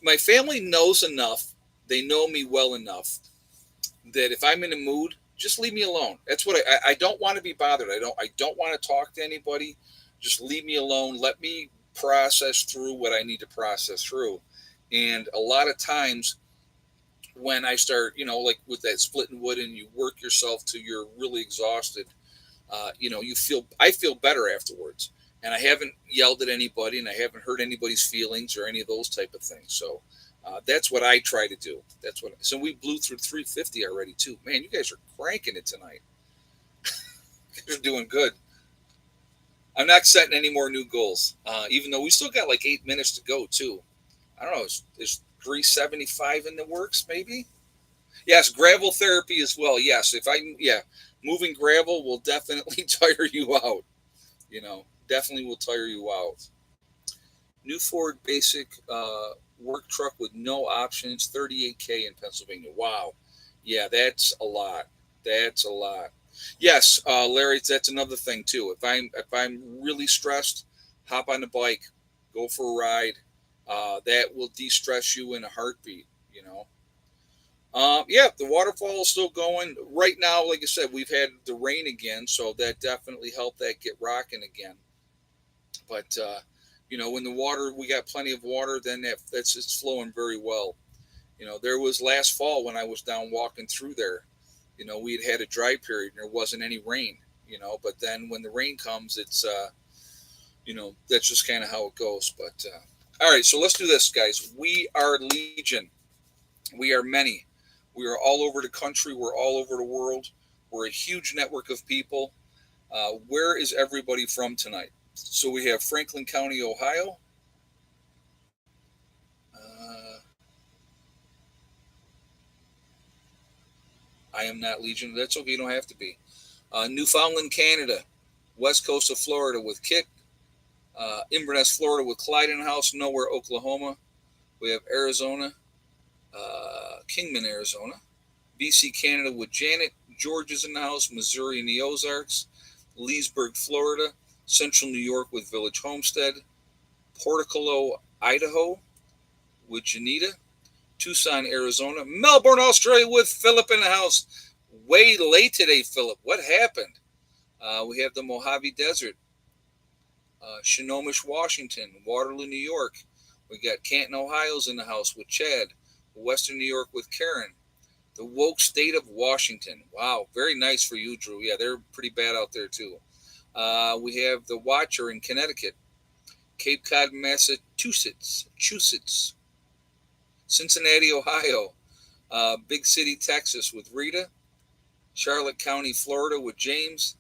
my family knows enough; they know me well enough that if I'm in a mood, just leave me alone. That's what I don't want to be bothered. I don't want to talk to anybody. Just leave me alone. Let me process through what I need to process through. And a lot of times when I start, like with that splitting wood and you work yourself till you're really exhausted, I feel better afterwards. And I haven't yelled at anybody and I haven't hurt anybody's feelings or any of those type of things. So that's what I try to do. So we blew through 350 already too. Man, you guys are cranking it tonight. You guys are doing good. I'm not setting any more new goals, even though we still got like 8 minutes to go too. I don't know. Is 375 in the works? Maybe. Yes, gravel therapy as well. Yes, moving gravel will definitely tire you out. Definitely will tire you out. New Ford Basic work truck with no options, 38K in Pennsylvania. Wow. Yeah, that's a lot. That's a lot. Yes, Larry, that's another thing too. If I'm really stressed, hop on the bike, go for a ride. That will de-stress you in a heartbeat. Yeah, the waterfall is still going right now. Like I said, we've had the rain again, so that definitely helped that get rocking again. But when the water, we got plenty of water, then that's it's flowing very well. There was last fall when I was down walking through there. We had a dry period and there wasn't any rain. But then when the rain comes, it's that's just kind of how it goes. But all right, so let's do this, guys. We are legion. We are many. We are all over the country. We're all over the world. We're a huge network of people. Where is everybody from tonight? So we have Franklin County, Ohio. Uh, I am not Legion. That's okay. You don't have to be. Newfoundland, Canada. West coast of Florida with Kit. Inverness, Florida with Clyde in the house. Nowhere, Oklahoma. We have Arizona. Kingman, Arizona. BC, Canada with Janet. Georgia's in the house. Missouri in the Ozarks. Leesburg, Florida. Central New York with Village Homestead. Porticolo, Idaho with Janita. Tucson, Arizona. Melbourne, Australia with Philip in the house. Way late today, Philip. What happened? We have the Mojave Desert. Snohomish, Washington. Waterloo, New York. We got Canton, Ohio's in the house with Chad. Western New York with Karen. The woke state of Washington. Wow, very nice for you, Drew. Yeah, they're pretty bad out there, too. We have the Watcher in Connecticut. Cape Cod, Massachusetts. Cincinnati, Ohio. Big City, Texas with Rita. Charlotte County, Florida with James.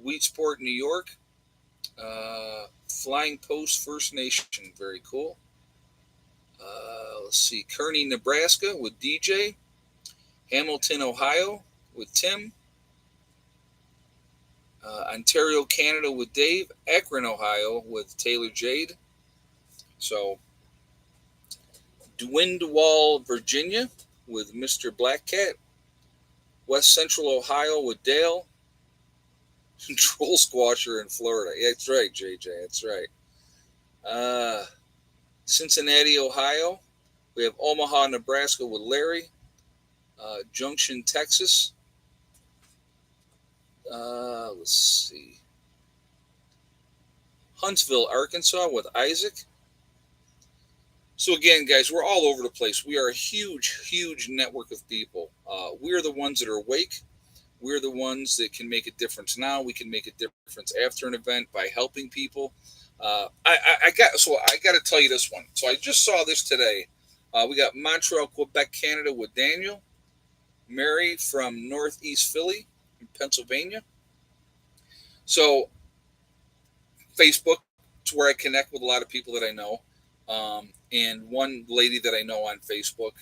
Wheatsport, New York. Flying Post First Nation. Very cool. Let's see, Kearney, Nebraska with DJ. Hamilton, Ohio with Tim. Ontario, Canada with Dave. Akron, Ohio with Taylor Jade. So, Dwindwall, Virginia with Mr. Black Cat. West Central Ohio with Dale. Troll Squasher in Florida. Yeah, that's right, JJ. That's right. Cincinnati, Ohio. We have Omaha, Nebraska with Larry. Junction, Texas. Let's see. Huntsville, Arkansas with Isaac. So again, guys, we're all over the place. We are a huge, huge network of people. We're the ones that are awake. We're the ones that can make a difference now. We can make a difference after an event by helping people. I got to tell you this one. So I just saw this today. We got Montreal, Quebec, Canada with Daniel. Mary from Northeast Philly in Pennsylvania. So Facebook, it's where I connect with a lot of people that I know. And one lady that I know on Facebook,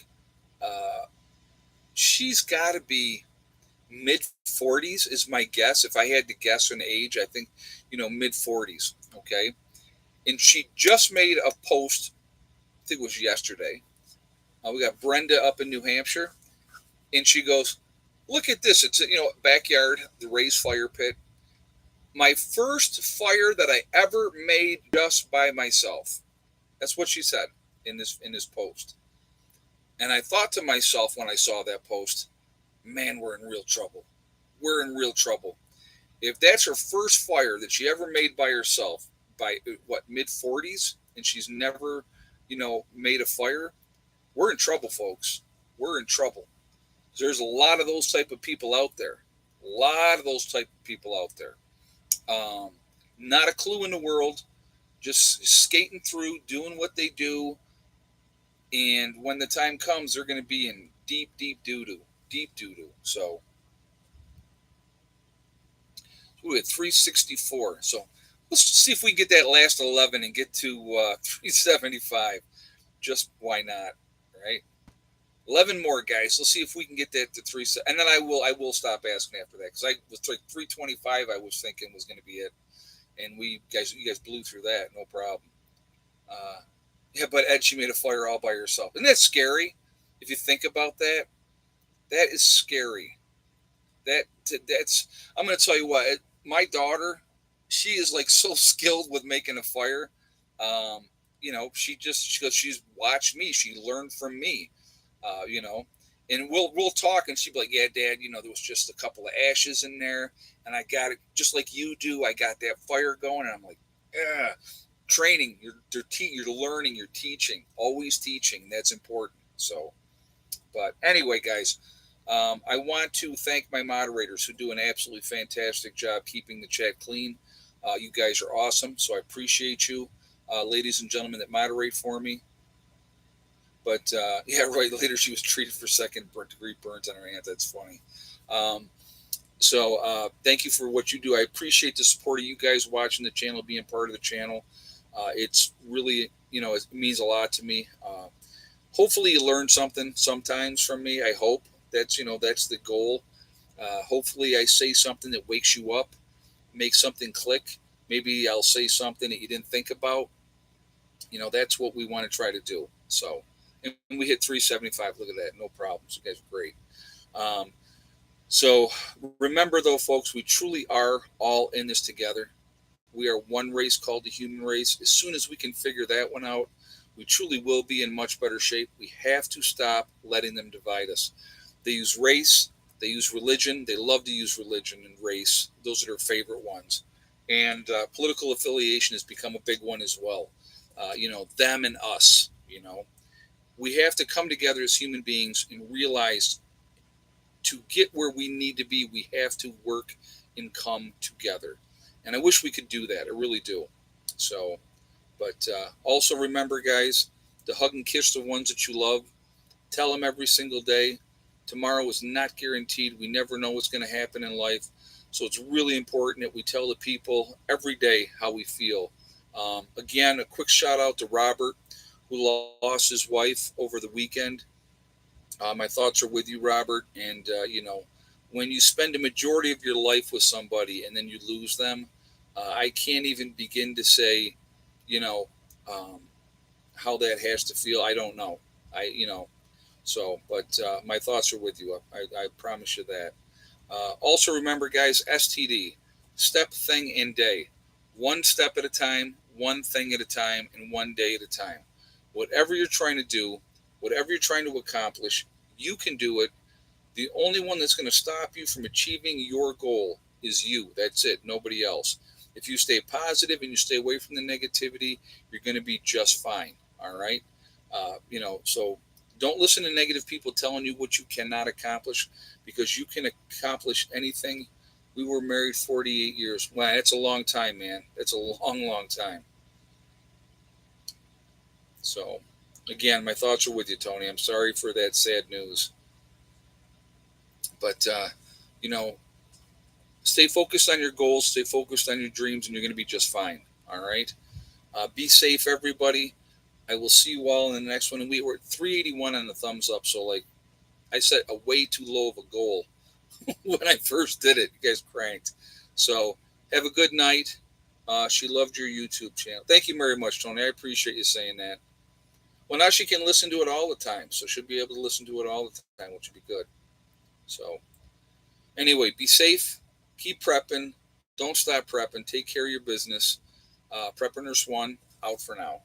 she's got to be mid 40s is my guess. If I had to guess an age, I think, mid 40s. Okay. And she just made a post, I think it was yesterday. We got Brenda up in New Hampshire. And she goes, look at this. It's, backyard, the raised fire pit. My first fire that I ever made just by myself. That's what she said in this post. And I thought to myself when I saw that post, man, we're in real trouble. We're in real trouble. If that's her first fire that she ever made by herself, by mid 40s, and she's never, made a fire, we're in trouble, folks. We're in trouble. There's a lot of those type of people out there. Not a clue in the world, just skating through, doing what they do. And when the time comes, they're going to be in deep, deep doo-doo. Deep doo-doo. So we had 364. So let's see if we get that last 11 and get to 375. Just why not, right? 11 more, guys. Let's see if we can get that to 3. And then I will stop asking after that, because I was like 325. I was thinking was going to be it, and you guys blew through that, no problem. Yeah, but Ed, she made a fire all by herself. Isn't that scary? If you think about that, that is scary. That's. I'm going to tell you what. My daughter, she is like so skilled with making a fire. She's watched me. She learned from me. And we'll talk, and she'd be like, yeah, Dad, there was just a couple of ashes in there, and I got it just like you do. I got that fire going, and I'm like, yeah. Training, you're learning, you're teaching, always teaching. That's important. So, but anyway, guys, I want to thank my moderators who do an absolutely fantastic job keeping the chat clean. You guys are awesome, so I appreciate you, ladies and gentlemen that moderate for me. But yeah, right. Later, she was treated for second-degree burns on her hand. That's funny. So thank you for what you do. I appreciate the support of you guys watching the channel, being part of the channel. It's really, it means a lot to me. Hopefully you learn something sometimes from me. I hope that's the goal. Hopefully I say something that wakes you up, makes something click. Maybe I'll say something that you didn't think about. That's what we want to try to do. So, and we hit 375. Look at that. No problems. You guys are great. So remember, though, folks, we truly are all in this together. We are one race called the human race. As soon as we can figure that one out, we truly will be in much better shape. We have to stop letting them divide us. They use race. They use religion. They love to use religion and race. Those are their favorite ones. And political affiliation has become a big one as well. Them and us, We have to come together as human beings and realize to get where we need to be, we have to work and come together. And I wish we could do that. I really do. So, but also remember, guys, to hug and kiss the ones that you love. Tell them every single day. Tomorrow is not guaranteed. We never know what's going to happen in life. So it's really important that we tell the people every day how we feel. Again, a quick shout out to Robert, who lost his wife over the weekend. My thoughts are with you, Robert. And, when you spend a majority of your life with somebody and then you lose them, I can't even begin to say, you know, um, how that has to feel. I don't know. But my thoughts are with you. I promise you that. Also, remember, guys, STD, step, thing, and day. One step at a time, one thing at a time, and one day at a time. Whatever you're trying to do, whatever you're trying to accomplish, you can do it. The only one that's going to stop you from achieving your goal is you. That's it, nobody else. If you stay positive and you stay away from the negativity, you're going to be just fine. All right. So don't listen to negative people telling you what you cannot accomplish, because you can accomplish anything. We were married 48 years. Wow, that's a long time, man. That's a long, long time. So, again, my thoughts are with you, Tony. I'm sorry for that sad news. But, you know, stay focused on your goals, stay focused on your dreams, and you're going to be just fine. All right. Be safe, everybody. I will see you all in the next one. And we were at 381 on the thumbs up. So, like I set a way too low of a goal when I first did it. You guys cranked. So, have a good night. She loved your YouTube channel. Thank you very much, Tony. I appreciate you saying that. Well, now she can listen to it all the time. So, she'll be able to listen to it all the time, which would be good. So, anyway, be safe. Keep prepping. Don't stop prepping. Take care of your business. Prepper Nurse 1, out for now.